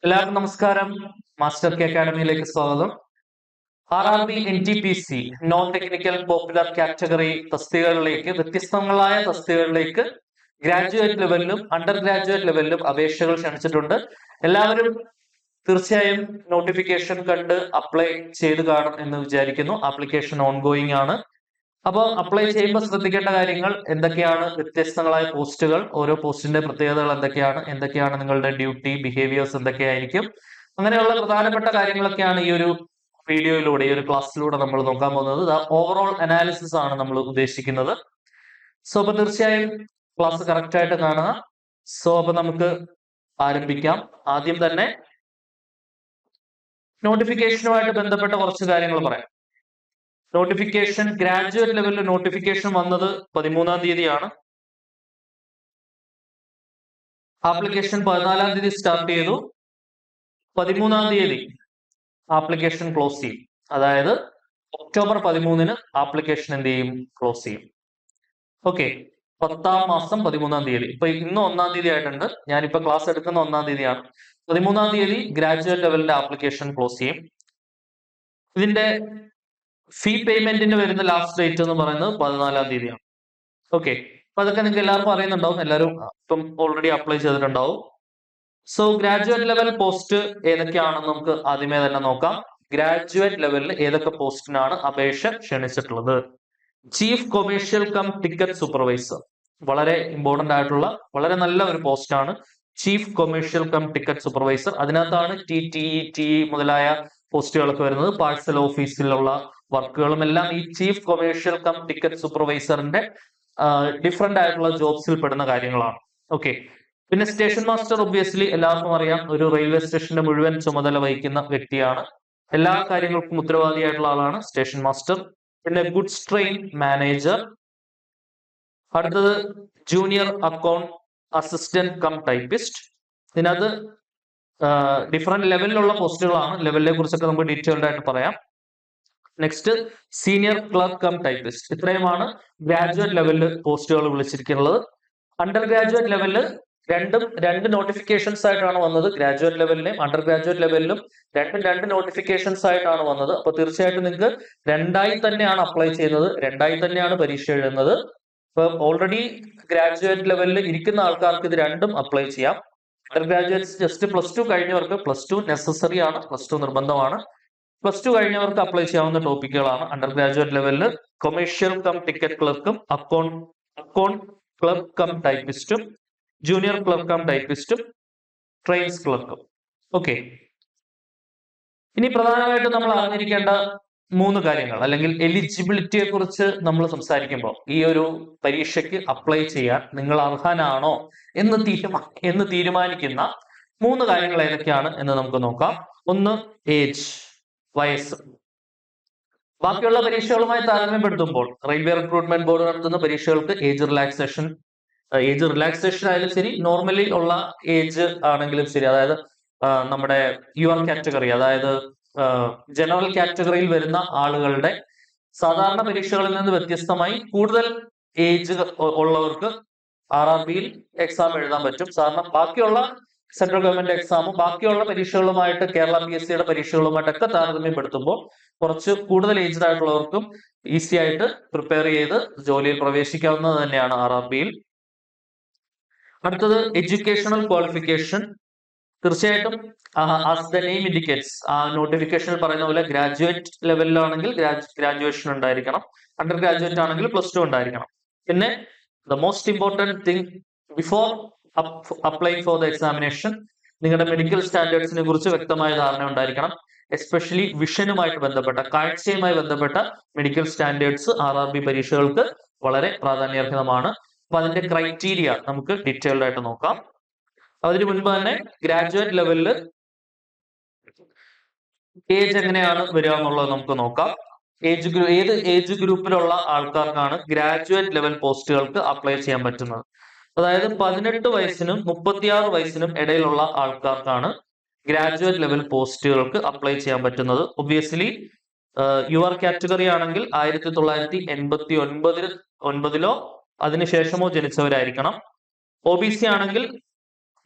എല്ലാവർക്കും നമസ്കാരം. Master K അക്കാഡമിയിലേക്ക് സ്വാഗതം. RRB NTPC non technical popular category തസ്തികകളിലേക്ക് വ്യത്യസ്തങ്ങളായ തസ്തികകളിലേക്ക് ഗ്രാജുവേറ്റ് ലെവലിലും അണ്ടർ ഗ്രാജുവേറ്റ് ലെവലിലും അപേക്ഷകൾ ക്ഷണിച്ചിട്ടുണ്ട്. എല്ലാവരും തീർച്ചയായും നോട്ടിഫിക്കേഷൻ കണ്ട് അപ്ലൈ ചെയ്ത് കാണും എന്ന് വിചാരിക്കുന്നു. ആപ്ലിക്കേഷൻ ഓൺഗോയിങ് ആണ്. അപ്പോൾ അപ്ലൈ ചെയ്യുമ്പോൾ ശ്രദ്ധിക്കേണ്ട കാര്യങ്ങൾ എന്തൊക്കെയാണ്? വ്യത്യസ്തങ്ങളായ പോസ്റ്റുകൾ, ഓരോ പോസ്റ്റിന്റെ പ്രത്യേകതകൾ എന്തൊക്കെയാണ് നിങ്ങളുടെ ഡ്യൂട്ടി ബിഹേവിയേഴ്സ് എന്തൊക്കെയായിരിക്കും, അങ്ങനെയുള്ള പ്രധാനപ്പെട്ട കാര്യങ്ങളൊക്കെയാണ് ഈ ഒരു വീഡിയോയിലൂടെ, ഈ ഒരു ക്ലാസ്സിലൂടെ നമ്മൾ നോക്കാൻ പോകുന്നത്. ഓവറോൾ അനാലിസിസ് ആണ് നമ്മൾ ഉദ്ദേശിക്കുന്നത്. സോ അപ്പൊ തീർച്ചയായും ക്ലാസ് കറക്റ്റ് ആയിട്ട് കാണുക. സോ അപ്പൊ നമുക്ക് ആരംഭിക്കാം. ആദ്യം തന്നെ നോട്ടിഫിക്കേഷനുമായിട്ട് ബന്ധപ്പെട്ട കുറച്ച് കാര്യങ്ങൾ പറയാം. നോട്ടിഫിക്കേഷൻ ഗ്രാജുവേറ്റ് ലെവലിൽ നോട്ടിഫിക്കേഷൻ വന്നത് 13-ാം തീയതിയാണ്. ആപ്ലിക്കേഷൻ 14-ാം തീയതി സ്റ്റാർട്ട് ചെയ്തു. 13-ാം തീയതി ആപ്ലിക്കേഷൻ ക്ലോസ് ചെയ്യും. അതായത് ഒക്ടോബർ 13-ന് ആപ്ലിക്കേഷൻ എന്ത് ചെയ്യും? ക്ലോസ് ചെയ്യും. ഓക്കെ, 10-ാം മാസം 13-ാം തീയതി. ഇപ്പൊ ഇന്ന് 1-ാം തീയതി ആയിട്ടുണ്ട്. ഞാനിപ്പോ ക്ലാസ് എടുക്കുന്ന 1-ാം തീയതിയാണ്. 13-ാം തീയതി ഗ്രാജുവേറ്റ് ലെവലിന്റെ ആപ്ലിക്കേഷൻ ക്ലോസ് ചെയ്യും. ഇതിന്റെ ഫീ പേയ്മെന്റിന് വരുന്ന ലാസ്റ്റ് ഡേറ്റ് എന്ന് പറയുന്നത് 14-ാം തീയതിയാണ്. ഓക്കെ, അപ്പൊ അതൊക്കെ നിങ്ങൾക്ക് എല്ലാവർക്കും അറിയുന്നുണ്ടാവും. എല്ലാവരും ഇപ്പം ഓൾറെഡി അപ്ലൈ ചെയ്തിട്ടുണ്ടാവും. സോ ഗ്രാജുവേറ്റ് ലെവൽ പോസ്റ്റ് ഏതൊക്കെയാണെന്ന് നമുക്ക് ആദ്യമേ തന്നെ നോക്കാം. ഗ്രാജുവേറ്റ് ലെവലിൽ ഏതൊക്കെ പോസ്റ്റിനാണ് അപേക്ഷ ക്ഷണിച്ചിട്ടുള്ളത്? Chief commercial cum ticket supervisor, വളരെ ഇമ്പോർട്ടന്റ് ആയിട്ടുള്ള വളരെ നല്ല ഒരു പോസ്റ്റാണ്. Chief commercial cum ticket supervisor. അതിനകത്താണ് TTE മുതലായ പോസ്റ്റുകളൊക്കെ വരുന്നത്. പാഴ്സൽ ഓഫീസിലുള്ള വർക്കുകളും എല്ലാം ഈ ചീഫ് കൊമേഴ്ഷ്യൽ കം ടിക്കറ്റ് സൂപ്പർവൈസറിന്റെ ഡിഫറെന്റ് ആയിട്ടുള്ള ജോബ്സിൽ പെടുന്ന കാര്യങ്ങളാണ്. ഓക്കെ, പിന്നെ സ്റ്റേഷൻ മാസ്റ്റർ ഒബ്വിയസ്ലി എല്ലാവർക്കും അറിയാം, ഒരു റെയിൽവേ സ്റ്റേഷന്റെ മുഴുവൻ ചുമതല വഹിക്കുന്ന വ്യക്തിയാണ്. എല്ലാ കാര്യങ്ങൾക്കും ഉത്തരവാദിയായിട്ടുള്ള ആളാണ് സ്റ്റേഷൻ മാസ്റ്റർ. പിന്നെ ഗുഡ്സ് ട്രെയിൻ മാനേജർ. അടുത്തത് junior account assistant cum typist. ഇതിനകത്ത് ഡിഫറെന്റ് ലെവലിലുള്ള പോസ്റ്റുകളാണ്. ലെവലിനെ കുറിച്ചൊക്കെ നമുക്ക് ഡീറ്റെയിൽഡ് ആയിട്ട് പറയാം. Next senior clerk cum typist. ഇത്രയുമാണ് ഗ്രാജുവേറ്റ് ലെവലിൽ പോസ്റ്റുകൾ വിളിച്ചിരിക്കുന്നത്. അണ്ടർ ഗ്രാജുവേറ്റ് ലെവലിൽ രണ്ട് നോട്ടിഫിക്കേഷൻസ് ആയിട്ടാണ് വന്നത്. ഗ്രാജുവേറ്റ് ലെവലിലും അണ്ടർ ഗ്രാജുവേറ്റ് ലെവലിലും രണ്ട് നോട്ടിഫിക്കേഷൻസ് ആയിട്ടാണ് വന്നത്. അപ്പൊ തീർച്ചയായിട്ടും നിങ്ങൾക്ക് രണ്ടായി തന്നെയാണ് അപ്ലൈ ചെയ്യുന്നത്, രണ്ടായി തന്നെയാണ് പരീക്ഷ എഴുതുന്നത്. ഇപ്പൊ ഓൾറെഡി ഗ്രാജുവേറ്റ് ലെവലിൽ ഇരിക്കുന്ന ആൾക്കാർക്ക് ഇത് രണ്ടും അപ്ലൈ ചെയ്യാം. അണ്ടർ ഗ്രാജുവേറ്റ്സ് ജസ്റ്റ് +2 കഴിഞ്ഞവർക്ക് +2 നെസസറി ആണ്, +2 നിർബന്ധമാണ്. +2 കഴിഞ്ഞവർക്ക് അപ്ലൈ ചെയ്യാവുന്ന ടോപ്പിക്കുകളാണ്. അണ്ടർ ഗ്രാജുവേറ്റ് ലെവലിൽ കൊമേഴ്ഷ്യൽ കം ടിക്കറ്റ് ക്ലർക്കും അക്കൗണ്ട് ക്ലർക്ക് കം ടൈപ്പിസ്റ്റും ജൂനിയർ ക്ലർക്ക് കം ടൈപ്പിസ്റ്റും ട്രെയിൻസ് ക്ലർക്കും. ഓക്കെ, ഇനി പ്രധാനമായിട്ടും നമ്മൾ അറിഞ്ഞിരിക്കേണ്ട 3 കാര്യങ്ങൾ, അല്ലെങ്കിൽ എലിജിബിലിറ്റിയെ കുറിച്ച് നമ്മൾ സംസാരിക്കുമ്പോൾ ഈ ഒരു പരീക്ഷയ്ക്ക് അപ്ലൈ ചെയ്യാൻ നിങ്ങൾ അർഹനാണോ എന്ന് തീരുമാനിക്കുന്ന 3 കാര്യങ്ങൾ ഏതൊക്കെയാണ് എന്ന് നമുക്ക് നോക്കാം. ഒന്ന്, ഏജ്, വയസ്സ്. ബാക്കിയുള്ള പരീക്ഷകളുമായി താരതമ്യപ്പെടുത്തുമ്പോൾ റെയിൽവേ റിക്രൂട്ട്മെന്റ് ബോർഡ് നടത്തുന്ന പരീക്ഷകൾക്ക് ഏജ് റിലാക്സേഷൻ ആയാലും ശരി, നോർമലി ഉള്ള ഏജ് ആണെങ്കിലും ശരി, അതായത് നമ്മുടെ യുവർ കാറ്റഗറി, അതായത് ജനറൽ കാറ്റഗറിയിൽ വരുന്ന ആളുകളുടെ സാധാരണ പരീക്ഷകളിൽ നിന്ന് വ്യത്യസ്തമായി കൂടുതൽ ഏജ് ഉള്ളവർക്ക് RRBയിൽ എക്സാം എഴുതാൻ പറ്റും. കാരണം ബാക്കിയുള്ള സെൻട്രൽ ഗവൺമെന്റ് എക്സാമും ബാക്കിയുള്ള പരീക്ഷകളുമായിട്ട്, കേരള PSCയുടെ പരീക്ഷകളുമായിട്ടൊക്കെ താരതമ്യപ്പെടുത്തുമ്പോൾ കുറച്ച് കൂടുതൽ ഏജ്ഡ് ആയിട്ടുള്ളവർക്കും ഈസി ആയിട്ട് പ്രിപ്പയർ ചെയ്ത് ജോലിയിൽ പ്രവേശിക്കാവുന്നത് തന്നെയാണ് RRBയിൽ. അടുത്തത് എഡ്യൂക്കേഷണൽ ക്വാളിഫിക്കേഷൻ. തീർച്ചയായിട്ടും ആസ് ദ നെയിം ഇൻഡിക്കേറ്റ്സ്, ആ നോട്ടിഫിക്കേഷനിൽ പറയുന്ന പോലെ ഗ്രാജുവേറ്റ് ലെവലിലാണെങ്കിൽ ഗ്രാജുവേഷൻ ഉണ്ടായിരിക്കണം, അണ്ടർ ഗ്രാജുവേറ്റ് ആണെങ്കിൽ +2 ഉണ്ടായിരിക്കണം. പിന്നെ the most important thing before applying for the examination, നിങ്ങളുടെ മെഡിക്കൽ സ്റ്റാൻഡേർഡ്സിനെ കുറിച്ച് വ്യക്തമായ ധാരണ ഉണ്ടായിരിക്കണം. എസ്പെഷ്യലി വിഷനുമായിട്ട് ബന്ധപ്പെട്ട, കാഴ്ചയുമായി ബന്ധപ്പെട്ട മെഡിക്കൽ സ്റ്റാൻഡേർഡ്സ് RRB പരീക്ഷകൾക്ക് വളരെ പ്രാധാന്യാർഹമാണ്. അപ്പൊ അതിന്റെ ക്രൈറ്റീരിയ നമുക്ക് ഡീറ്റെയിൽഡ് ആയിട്ട് നോക്കാം. അതിനു മുൻപ് തന്നെ ഗ്രാജുവേറ്റ് ലെവലിൽ ഏജ് എങ്ങനെയാണ് വരിക എന്നുള്ളത് നമുക്ക് നോക്കാം. ഏത് ഏജ് ഗ്രൂപ്പിലുള്ള ആൾക്കാർക്കാണ് ഗ്രാജുവേറ്റ് ലെവൽ പോസ്റ്റുകൾക്ക് അപ്ലൈ ചെയ്യാൻ പറ്റുന്നത്? അതായത് 18 വയസ്സിനും 36 വയസ്സിനും ഇടയിലുള്ള ആൾക്കാർക്കാണ് ഗ്രാജുവേറ്റ് ലെവൽ പോസ്റ്റുകൾക്ക് അപ്ലൈ ചെയ്യാൻ പറ്റുന്നത്. ഒബ്വിയസ്ലി യുവർ കാറ്റഗറി ആണെങ്കിൽ 1989-ലോ അതിനുശേഷമോ ജനിച്ചവരായിരിക്കണം. OBC ആണെങ്കിൽ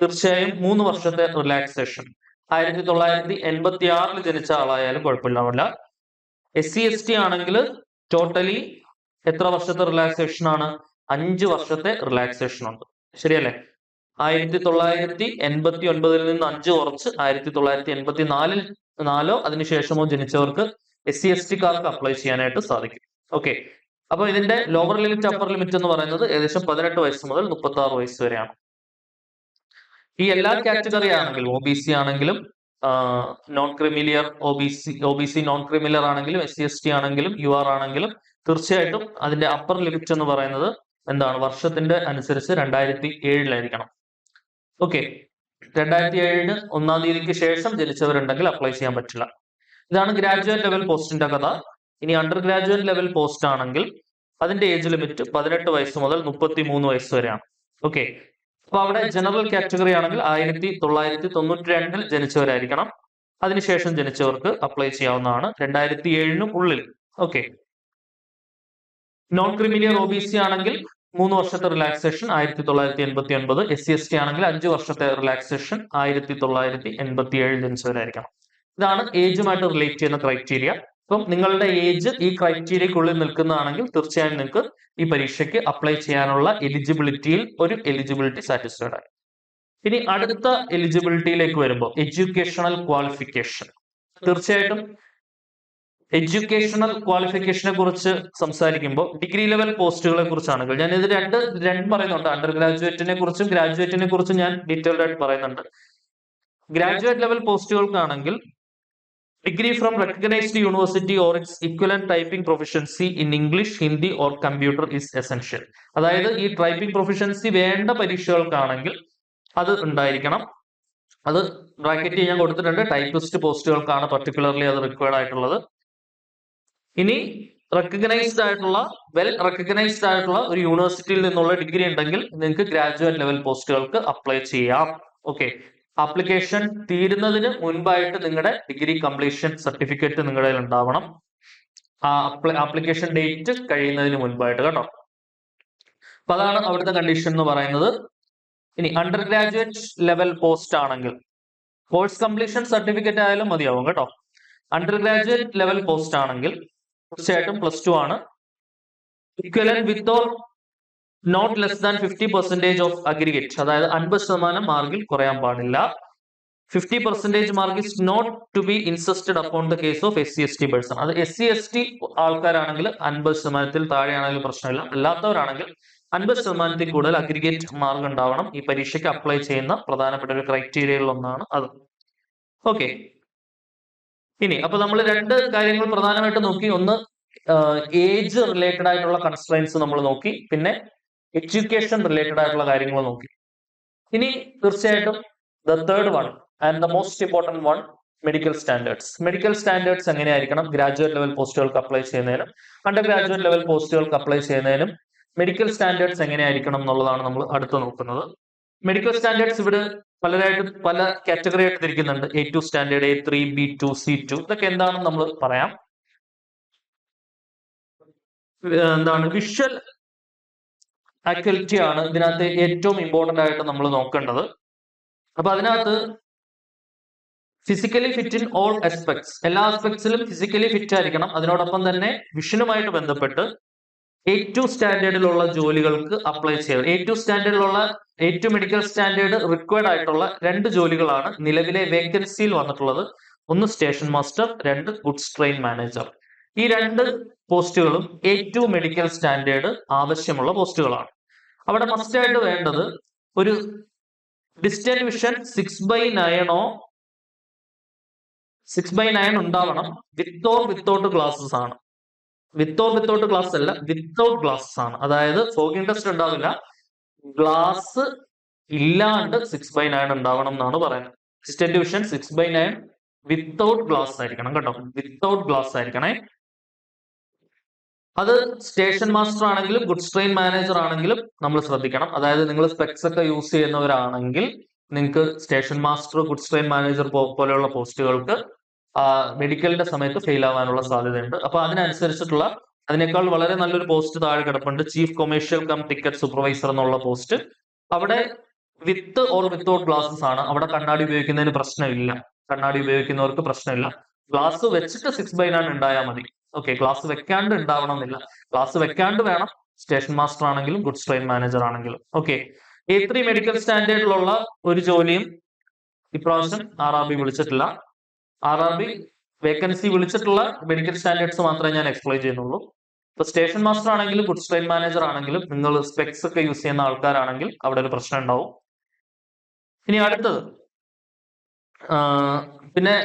തീർച്ചയായും 3 വർഷത്തെ റിലാക്സേഷൻ, 1986 ജനിച്ച ആളായാലും കുഴപ്പമില്ല. SC/ST ആണെങ്കിൽ ടോട്ടലി എത്ര വർഷത്തെ റിലാക്സേഷൻ ആണ്? 5 വർഷത്തെ റിലാക്സേഷൻ ഉണ്ട്. ശരിയല്ലേ? 1989 നിന്ന് 5 കുറച്ച് 1984 അതിനുശേഷമോ ജനിച്ചവർക്ക് SC/ST-കാർക്ക് അപ്ലൈ ചെയ്യാനായിട്ട് സാധിക്കും. ഓക്കെ, അപ്പൊ ഇതിന്റെ ലോവർ ലിമിറ്റ് അപ്പർ ലിമിറ്റ് എന്ന് പറയുന്നത് ഏകദേശം 18 വയസ്സ് മുതൽ 36 വയസ്സ് വരെയാണ്. ഈ എല്ലാ കാറ്റഗറി ആണെങ്കിലും OBC ആണെങ്കിലും non creamy layer OBC non creamy layer ആണെങ്കിലും SC/ST ആണെങ്കിലും UR ആണെങ്കിലും തീർച്ചയായിട്ടും അതിന്റെ അപ്പർ ലിമിറ്റ് എന്ന് പറയുന്നത് എന്താണ്? വർഷത്തിന്റെ അനുസരിച്ച് 2007 ഓക്കെ, 2007 1-ാം തീയതിക്ക് ശേഷം ജനിച്ചവരുണ്ടെങ്കിൽ അപ്ലൈ ചെയ്യാൻ പറ്റില്ല. ഇതാണ് ഗ്രാജുവേറ്റ് ലെവൽ പോസ്റ്റിന്റെ കഥ. ഇനി അണ്ടർ ഗ്രാജുവേറ്റ് ലെവൽ പോസ്റ്റ് ആണെങ്കിൽ അതിന്റെ ഏജ് ലിമിറ്റ് 18 വയസ്സ് മുതൽ 33 വയസ്സ് വരെയാണ്. ഓക്കെ, അപ്പൊ അവിടെ ജനറൽ കാറ്റഗറി ആണെങ്കിൽ 1992 ജനിച്ചവരായിരിക്കണം. അതിനുശേഷം ജനിച്ചവർക്ക് അപ്ലൈ ചെയ്യാവുന്നതാണ് 2007 ഉള്ളിൽ. ഓക്കെ, നോൺ ക്രിമിലിയർ OBC ആണെങ്കിൽ 3 വർഷത്തെ റിലാക്സേഷൻ 1989. SC/ST ആണെങ്കിൽ 5 വർഷത്തെ റിലാക്സേഷൻ 1987 ജനിച്ചവരായിരിക്കണം. ഇതാണ് ഏജുമായിട്ട് റിലേറ്റ് ചെയ്യുന്ന ക്രൈറ്റീരിയ. അപ്പം നിങ്ങളുടെ ഏജ് ഈ ക്രൈറ്റീരിയക്കുള്ളിൽ നിൽക്കുന്നതാണെങ്കിൽ തീർച്ചയായും നിങ്ങൾക്ക് ഈ പരീക്ഷയ്ക്ക് അപ്ലൈ ചെയ്യാനുള്ള എലിജിബിലിറ്റിയിൽ ഒരു എലിജിബിലിറ്റി സാറ്റിസ്ഫൈഡ് ആണ്. ഇനി അടുത്ത എലിജിബിലിറ്റിയിലേക്ക് വരുമ്പോൾ എഡ്യൂക്കേഷണൽ ക്വാളിഫിക്കേഷൻ. തീർച്ചയായിട്ടും എഡ്യൂക്കേഷണൽ ക്വാളിഫിക്കേഷനെ കുറിച്ച് സംസാരിക്കുമ്പോൾ ഡിഗ്രി ലെവൽ പോസ്റ്റുകളെ കുറിച്ചാണെങ്കിൽ ഞാൻ ഇത് രണ്ടും പറയുന്നുണ്ട്. അണ്ടർ ഗ്രാജുവേറ്റിനെ കുറിച്ചും ഗ്രാജുവേറ്റിനെ കുറിച്ചും ഞാൻ ഡീറ്റെയിൽഡ് ആയിട്ട് പറയുന്നുണ്ട്. ഗ്രാജുവേറ്റ് ലെവൽ പോസ്റ്റുകൾക്കാണെങ്കിൽ degree from recognised university or its equivalent typing proficiency in English, Hindi or computer is essential. അതായത് ഈ ടൈപ്പിംഗ് പ്രൊഫിഷ്യൻസി വേണ്ട പരീക്ഷകൾക്കാണെങ്കിൽ അത് ഉണ്ടായിരിക്കണം. അത് ബ്രാക്കറ്റ് ഞാൻ കൊടുത്തിട്ടുണ്ട്. ടൈപ്പിസ്റ്റ് പോസ്റ്റുകൾക്കാണ് പർട്ടിക്കുലർലി അത് റിക്വയർഡ് ആയിട്ടുള്ളത്. ഇനി റെക്കഗ്നൈസ്ഡ് ആയിട്ടുള്ള വെൽ റെക്കഗ്നൈസ്ഡ് ആയിട്ടുള്ള ഒരു യൂണിവേഴ്സിറ്റിയിൽ നിന്നുള്ള ഡിഗ്രി ഉണ്ടെങ്കിൽ നിങ്ങൾക്ക് ഗ്രാജുവേറ്റ് ലെവൽ പോസ്റ്റുകൾക്ക് അപ്ലൈ ചെയ്യാം. ഓക്കെ, ആപ്ലിക്കേഷൻ തീരുന്നതിന് മുൻപായിട്ട് നിങ്ങളുടെ ഡിഗ്രി കംപ്ലീഷൻ സർട്ടിഫിക്കറ്റ് നിങ്ങളുടെ കയ്യിൽ ഉണ്ടാവണം. ആപ്ലിക്കേഷൻ ഡേറ്റ് കഴിയുന്നതിന് മുൻപായിട്ട് കേട്ടോ. അപ്പൊ അതാണ് അവിടുത്തെ കണ്ടീഷൻ എന്ന് പറയുന്നത്. ഇനി അണ്ടർ ഗ്രാജുവേറ്റ് ലെവൽ പോസ്റ്റ് ആണെങ്കിൽ കോഴ്സ് കംപ്ലീഷൻ സർട്ടിഫിക്കറ്റ് ആയാലും മതിയാവും കേട്ടോ. അണ്ടർ ഗ്രാജുവേറ്റ് ലെവൽ പോസ്റ്റ് ആണെങ്കിൽ തീർച്ചയായിട്ടും +2 ആണ്. Equivalent with or not less than 50% of aggregate, അതായത് 50% മാർക്കിൽ കുറയാൻ പാടില്ല. 50% mark is not to be insisted upon the case of SC/ST person. അത് SC/ST ആൾക്കാരാണെങ്കിൽ 50% താഴെയാണെങ്കിൽ പ്രശ്നമില്ല. അല്ലാത്തവരാണെങ്കിൽ 50% കൂടുതൽ അഗ്രിഗേറ്റ് മാർക്ക് ഉണ്ടാവണം. ഈ പരീക്ഷയ്ക്ക് അപ്ലൈ ചെയ്യുന്ന പ്രധാനപ്പെട്ട ഒരു ക്രൈറ്റീരിയയിൽ ഒന്നാണ് അത്. ഓക്കെ, ഇനി അപ്പൊ നമ്മൾ 2 കാര്യങ്ങൾ പ്രധാനമായിട്ട് നോക്കി. ഒന്ന് ഏജ് റിലേറ്റഡ് ആയിട്ടുള്ള കൺസ്ട്രെയിൻസ് നമ്മൾ നോക്കി, പിന്നെ എഡ്യൂക്കേഷൻ റിലേറ്റഡ് ആയിട്ടുള്ള കാര്യങ്ങൾ നോക്കി. ഇനി തീർച്ചയായിട്ടും the third one and the most important one, medical standards. Medical standards എങ്ങനെയായിരിക്കണം ഗ്രാജുവേറ്റ് ലെവൽ പോസ്റ്റുകൾക്ക് അപ്ലൈ ചെയ്യുന്നതിനും അണ്ടർ ഗ്രാജുവേറ്റ് ലെവൽ പോസ്റ്റുകൾക്ക് അപ്ലൈ ചെയ്യുന്നതിനും മെഡിക്കൽ സ്റ്റാൻഡേർഡ്സ് എങ്ങനെയായിരിക്കണം എന്നുള്ളതാണ് നമ്മൾ അടുത്ത് നോക്കുന്നത്. മെഡിക്കൽ സ്റ്റാൻഡേർഡ്സ് ഇവിടെ പലരായിട്ട് പല കാറ്റഗറി ആയിട്ട് തിരിക്കുന്നുണ്ട്. A2 standard, A3, B2, C2. ഇതൊക്കെ എന്താണെന്ന് നമ്മൾ പറയാം. എന്താണ് വിഷ്വൽ ആക്യുലിറ്റി ആണ് ഇതിനകത്ത് ഏറ്റവും ഇമ്പോർട്ടന്റ് ആയിട്ട് നമ്മൾ നോക്കേണ്ടത്. അപ്പൊ അതിനകത്ത് physically fit in all aspects, എല്ലാ ആസ്പെക്ട്സിലും ഫിസിക്കലി ഫിറ്റ് ആയിരിക്കണം. അതിനോടൊപ്പം തന്നെ വിഷനുമായിട്ട് ബന്ധപ്പെട്ട് A2 സ്റ്റാൻഡേർഡിലുള്ള ജോലികൾക്ക് അപ്ലൈ ചെയ്തത്. A2 സ്റ്റാൻഡേർഡിലുള്ള A2 medical standard required ആയിട്ടുള്ള 2 ജോലികളാണ് നിലവിലെ വേക്കൻസിയിൽ വന്നിട്ടുള്ളത്. ഒന്ന് station master, 2 goods train manager. ഈ 2 പോസ്റ്റുകളും A2 മെഡിക്കൽ സ്റ്റാൻഡേർഡ് ആവശ്യമുള്ള പോസ്റ്റുകളാണ്. അവിടെ മസ്റ്റ് ആയിട്ട് വേണ്ടത് ഒരു ഡിസ്റ്റന്റ് വിഷൻ 6/9 ഉണ്ടാവണം. വിത്തൗട്ട് ഗ്ലാസസ് ആണ്. വിത്തൗട്ട് ഗ്ലാസ് അല്ല, വിത്തൗട്ട് ഗ്ലാസസ് ആണ്. അതായത് ഫോഗിംഗ് ടെസ്റ്റ് ഉണ്ടാവില്ല, ഗ്ലാസ് ഇല്ലാണ്ട് 6/9 ഉണ്ടാവണം എന്നാണ് പറയുന്നത്. ഡിസ്റ്റന്റ് വിഷൻ 6/9 വിത്തൗട്ട് ഗ്ലാസ് ആയിരിക്കണം കേട്ടോ. വിത്തൗട്ട് ഗ്ലാസ് ആയിരിക്കണേ. അത് സ്റ്റേഷൻ മാസ്റ്റർ ആണെങ്കിലും ഗുഡ്സ് ട്രെയിൻ മാനേജർ ആണെങ്കിലും നമ്മൾ ശ്രദ്ധിക്കണം. അതായത് നിങ്ങൾ സ്പെക്സ് ഒക്കെ യൂസ് ചെയ്യുന്നവരാണെങ്കിൽ നിങ്ങൾക്ക് station master, goods train manager പോലെയുള്ള പോസ്റ്റുകൾക്ക് മെഡിക്കലിന്റെ സമയത്ത് ഫെയിൽ ആവാനുള്ള സാധ്യതയുണ്ട്. അപ്പൊ അതിനനുസരിച്ചിട്ടുള്ള അതിനേക്കാൾ വളരെ നല്ലൊരു പോസ്റ്റ് താഴെ കിടപ്പുണ്ട്. Chief commercial cum ticket supervisor എന്നുള്ള പോസ്റ്റ്. അവിടെ വിത്ത് ഓർ വിത്തൗട്ട് ഗ്ലാസസ് ആണ്. അവിടെ കണ്ണാടി ഉപയോഗിക്കുന്നതിന് പ്രശ്നമില്ല. കണ്ണാടി ഉപയോഗിക്കുന്നവർക്ക് പ്രശ്നമില്ല. ഗ്ലാസ് വെച്ചിട്ട് 6/9 ഉണ്ടായാൽ മതി. ഓക്കെ, ഗ്ലാസ് വെക്കാണ്ട് ഉണ്ടാവണം എന്നില്ല. ഗ്ലാസ് വെക്കാണ്ട് വേണം, സ്റ്റേഷൻ മാസ്റ്റർ ആണെങ്കിലും ഗുഡ്സ് ട്രെയിൻ മാനേജർ ആണെങ്കിലും. ഓക്കെ, A3 മെഡിക്കൽ സ്റ്റാൻഡേർഡിലുള്ള ഒരു ജോലിയും ഇപ്രാവശ്യം RRB വിളിച്ചിട്ടില്ല. RRB വേക്കൻസി വിളിച്ചിട്ടുള്ള മെഡിക്കൽ സ്റ്റാൻഡേർഡ്സ് മാത്രമേ ഞാൻ എക്സ്പ്ലെയിൻ ചെയ്യുന്നുള്ളൂ. ഇപ്പൊ സ്റ്റേഷൻ മാസ്റ്റർ ആണെങ്കിലും ഗുഡ്സ് ട്രെയിൻ മാനേജർ ആണെങ്കിലും നിങ്ങൾ സ്പെക്സ് ഒക്കെ യൂസ് ചെയ്യുന്ന ആൾക്കാരാണെങ്കിൽ അവിടെ ഒരു പ്രശ്നം ഉണ്ടാവും. ഇനി അടുത്തത്, പിന്നെ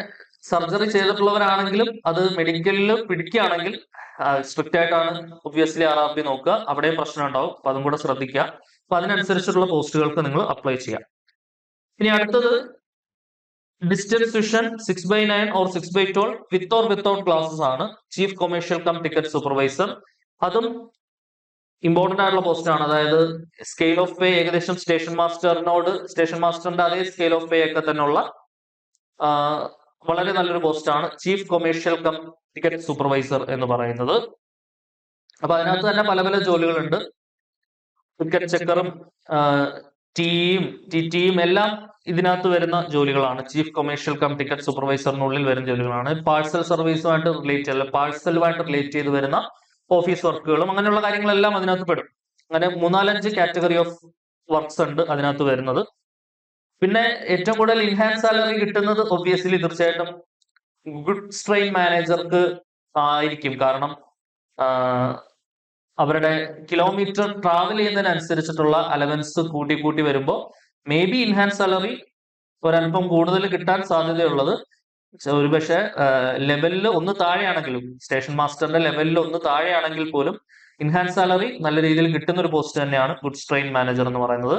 സർജറി ചെയ്തിട്ടുള്ളവരാണെങ്കിലും അത് മെഡിക്കലിൽ പിടിക്കുകയാണെങ്കിൽ സ്ട്രിക്റ്റ് ആയിട്ടാണ് ഒബ്വിയസ്ലി RRB നോക്കുക. അവിടെയും പ്രശ്നം ഉണ്ടാവും. അപ്പൊ അതും കൂടെ ശ്രദ്ധിക്കുക. അപ്പൊ അതിനനുസരിച്ചിട്ടുള്ള പോസ്റ്റുകൾക്ക് നിങ്ങൾ അപ്ലൈ ചെയ്യാം. ഇനി അടുത്തത് distance vision 6/9 or 6/12 with or without glasses ആണ്. Chief commercial cum ticket supervisor. അതും ഇമ്പോർട്ടന്റ് ആയിട്ടുള്ള പോസ്റ്റ് ആണ്. അതായത് സ്കെയിൽ ഓഫ് പേ ഏകദേശം സ്റ്റേഷൻ മാസ്റ്ററിന്റെ അതേ സ്കെയിൽ ഓഫ് പേ ഒക്കെ തന്നെയുള്ള വളരെ നല്ലൊരു പോസ്റ്റ് ആണ് chief commercial cum ticket supervisor എന്ന് പറയുന്നത്. അപ്പൊ അതിനകത്ത് തന്നെ പല പല ജോലികളുണ്ട്. ടിക്കറ്റ് ചെക്കറും ടിയും എല്ലാം ഇതിനകത്ത് വരുന്ന ജോലികളാണ്. ചീഫ് കൊമേഴ്ഷ്യൽ കം ടിക്കറ്റ് സൂപ്പർവൈസറിനുള്ളിൽ വരുന്ന ജോലികളാണ്. പാഴ്സലുമായിട്ട് റിലേറ്റ് ചെയ്ത് വരുന്ന ഓഫീസ് വർക്കുകളും അങ്ങനെയുള്ള കാര്യങ്ങളെല്ലാം അതിനകത്ത് പെടും. അങ്ങനെ 3-4-5 കാറ്റഗറി ഓഫ് വർക്ക്സ് ഉണ്ട് അതിനകത്ത് വരുന്നത്. പിന്നെ ഏറ്റവും കൂടുതൽ ഇൻഹാൻസ് സാലറി കിട്ടുന്നത് ഒബ്വിയസ്ലി തീർച്ചയായിട്ടും ഗുഡ്സ് ട്രെയിൻ മാനേജർക്ക് ആയിരിക്കും. കാരണം അവരുടെ കിലോമീറ്റർ ട്രാവൽ ചെയ്യുന്നതിനനുസരിച്ചിട്ടുള്ള അലവൻസ് കൂട്ടി വരുമ്പോൾ മേ ബി ഇൻഹാൻസ് സാലറി ഒരല്പം കൂടുതൽ കിട്ടാൻ സാധ്യതയുള്ളത്. ഒരുപക്ഷെ ലെവലിൽ ഒന്ന് താഴെയാണെങ്കിലും, സ്റ്റേഷൻ മാസ്റ്ററിന്റെ ലെവലിൽ ഒന്ന് താഴെയാണെങ്കിൽ പോലും ഇൻഹാൻസ് സാലറി നല്ല രീതിയിൽ കിട്ടുന്ന ഒരു പോസ്റ്റ് തന്നെയാണ് ഗുഡ്സ് ട്രെയിൻ മാനേജർ എന്ന് പറയുന്നത്.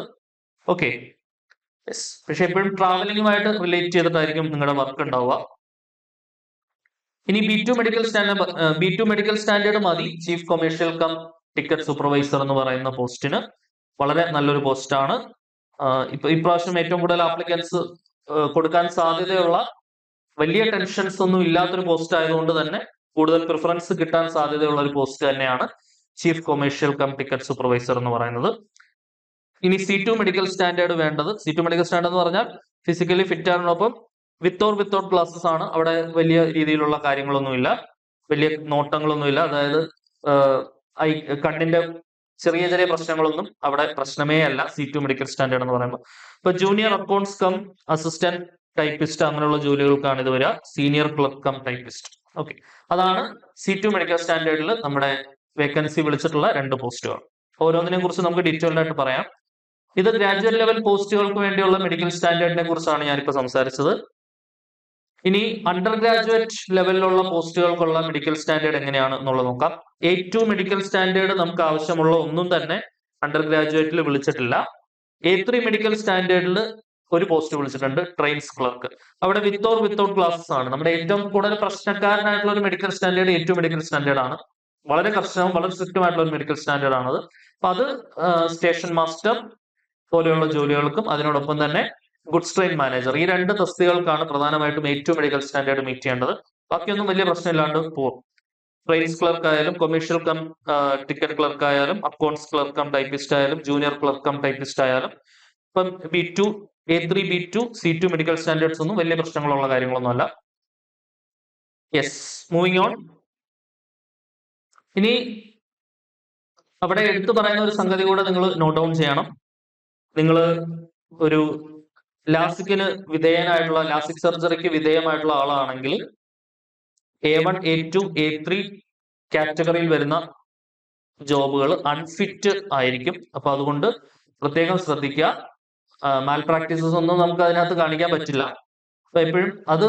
ഓക്കെ, പക്ഷെ എപ്പോഴും ട്രാവലിംഗുമായിട്ട് റിലേറ്റ് ചെയ്തിട്ടായിരിക്കും നിങ്ങളുടെ വർക്ക് ഉണ്ടാവുക. ഇനി B2 മെഡിക്കൽ സ്റ്റാൻഡേർഡ് മതി chief commercial cum ticket supervisor എന്ന് പറയുന്ന പോസ്റ്റിന്. വളരെ നല്ലൊരു പോസ്റ്റാണ്. ഇപ്പൊ ഇപ്രാവശ്യം ഏറ്റവും കൂടുതൽ ആപ്ലിക്കൻസ് കൊടുക്കാൻ സാധ്യതയുള്ള, വലിയ ടെൻഷൻസ് ഒന്നും ഇല്ലാത്തൊരു പോസ്റ്റ് ആയതുകൊണ്ട് തന്നെ കൂടുതൽ പ്രിഫറൻസ് കിട്ടാൻ സാധ്യതയുള്ള ഒരു പോസ്റ്റ് തന്നെയാണ് chief commercial cum ticket supervisor എന്ന് പറയുന്നത്. ഇനി C2 മെഡിക്കൽ സ്റ്റാൻഡേർഡ് വേണ്ടത്. C2 മെഡിക്കൽ സ്റ്റാൻഡേർഡ് എന്ന് പറഞ്ഞാൽ ഫിസിക്കലി ഫിറ്റ് ആണെന്നൊപ്പം വിത്തൗട്ട് ക്ലാസ്സസ് ആണ്. അവിടെ വലിയ രീതിയിലുള്ള കാര്യങ്ങളൊന്നുമില്ല, വലിയ നോട്ടങ്ങളൊന്നുമില്ല. അതായത് കണ്ണിന്റെ ചെറിയ പ്രശ്നങ്ങളൊന്നും അവിടെ പ്രശ്നമേ അല്ല C2 മെഡിക്കൽ സ്റ്റാൻഡേർഡ് എന്ന് പറയുമ്പോൾ. ഇപ്പൊ junior accounts come assistant typist അങ്ങനെയുള്ള ജോലികൾക്കാണ് ഇത് വരിക. Senior clerk cum typist. Okay, അതാണ് C2 മെഡിക്കൽ സ്റ്റാൻഡേർഡിൽ നമ്മുടെ വേക്കൻസി വിളിച്ചിട്ടുള്ള 2 പോസ്റ്റുകൾ. ഓരോന്നിനെ കുറിച്ച് നമുക്ക് ഡീറ്റെയിൽഡ് ആയിട്ട് പറയാം. ഇത് ഗ്രാജുവേറ്റ് ലെവൽ പോസ്റ്റുകൾക്ക് വേണ്ടിയുള്ള മെഡിക്കൽ സ്റ്റാൻഡേർഡിനെ കുറിച്ചാണ് ഞാനിപ്പോൾ സംസാരിച്ചത്. ഇനി അണ്ടർ ഗ്രാജുവേറ്റ് ലെവലിലുള്ള പോസ്റ്റുകൾക്കുള്ള മെഡിക്കൽ സ്റ്റാൻഡേർഡ് എങ്ങനെയാണ് എന്നുള്ളത് നോക്കാം. A2 മെഡിക്കൽ സ്റ്റാൻഡേർഡ് നമുക്ക് ആവശ്യമുള്ള ഒന്നും തന്നെ അണ്ടർ ഗ്രാജുവേറ്റിൽ വിളിച്ചിട്ടില്ല. A3 മെഡിക്കൽ സ്റ്റാൻഡേർഡിൽ ഒരു പോസ്റ്റ് വിളിച്ചിട്ടുണ്ട്, ട്രെയിൻസ് ക്ലർക്ക്. അവിടെ വിത്തൗട്ട് ക്ലാസ്സസ് ആണ്. നമ്മുടെ ഏറ്റവും കൂടുതൽ പ്രശ്നക്കാരനായിട്ടുള്ള ഒരു medical standard A2 medical standard ആണ്. വളരെ കർശനവും വളരെ സ്ട്രിക്റ്റും ആയിട്ടുള്ള ഒരു മെഡിക്കൽ സ്റ്റാൻഡേർഡ് ആണത്. അപ്പൊ അത് സ്റ്റേഷൻ മാസ്റ്റർ പോലെയുള്ള ജോലികൾക്കും അതിനോടൊപ്പം തന്നെ ഗുഡ്സ് ട്രെയിൻ മാനേജർ, ഈ 2 തസ്തികകൾക്കാണ് പ്രധാനമായിട്ടും A2 മെഡിക്കൽ സ്റ്റാൻഡേർഡ് മീറ്റ് ചെയ്യേണ്ടത്. ബാക്കിയൊന്നും വലിയ പ്രശ്നമില്ലാണ്ട് പോകും. ട്രെയിൻസ് ക്ലർക്ക് ആയാലും, കൊമേഴ്ഷ്യൽ കം ടിക്കറ്റ് ക്ലർക്ക് ആയാലും, അക്കൗണ്ട്സ് ക്ലർക്ക് കം ടൈപ്പിസ്റ്റ് ആയാലും, ജൂനിയർ ക്ലർക്ക് കം ടൈപ്പിസ്റ്റ് ആയാലും, ഇപ്പം B2, A3, B2, C2 medical standards ഒന്നും വലിയ പ്രശ്നങ്ങളുള്ള കാര്യങ്ങളൊന്നും അല്ല. Yes, moving on. ഇനി അവിടെ എടുത്തു പറയുന്ന ഒരു സംഗതി കൂടെ നിങ്ങൾ നോട്ട് ഡൗൺ ചെയ്യണം. നിങ്ങൾ ഒരു ലാസിക് സർജറിക്ക് വിധേയമായിട്ടുള്ള ആളാണെങ്കിൽ A1, A2, A3 കാറ്റഗറിയിൽ വരുന്ന ജോബുകൾ അൺഫിറ്റ് ആയിരിക്കും. അപ്പൊ അതുകൊണ്ട് പ്രത്യേകം ശ്രദ്ധിക്കുക. മാൽ പ്രാക്ടീസസ് ഒന്നും നമുക്ക് അതിനകത്ത് കാണിക്കാൻ പറ്റില്ല. അപ്പൊ എപ്പോഴും അത്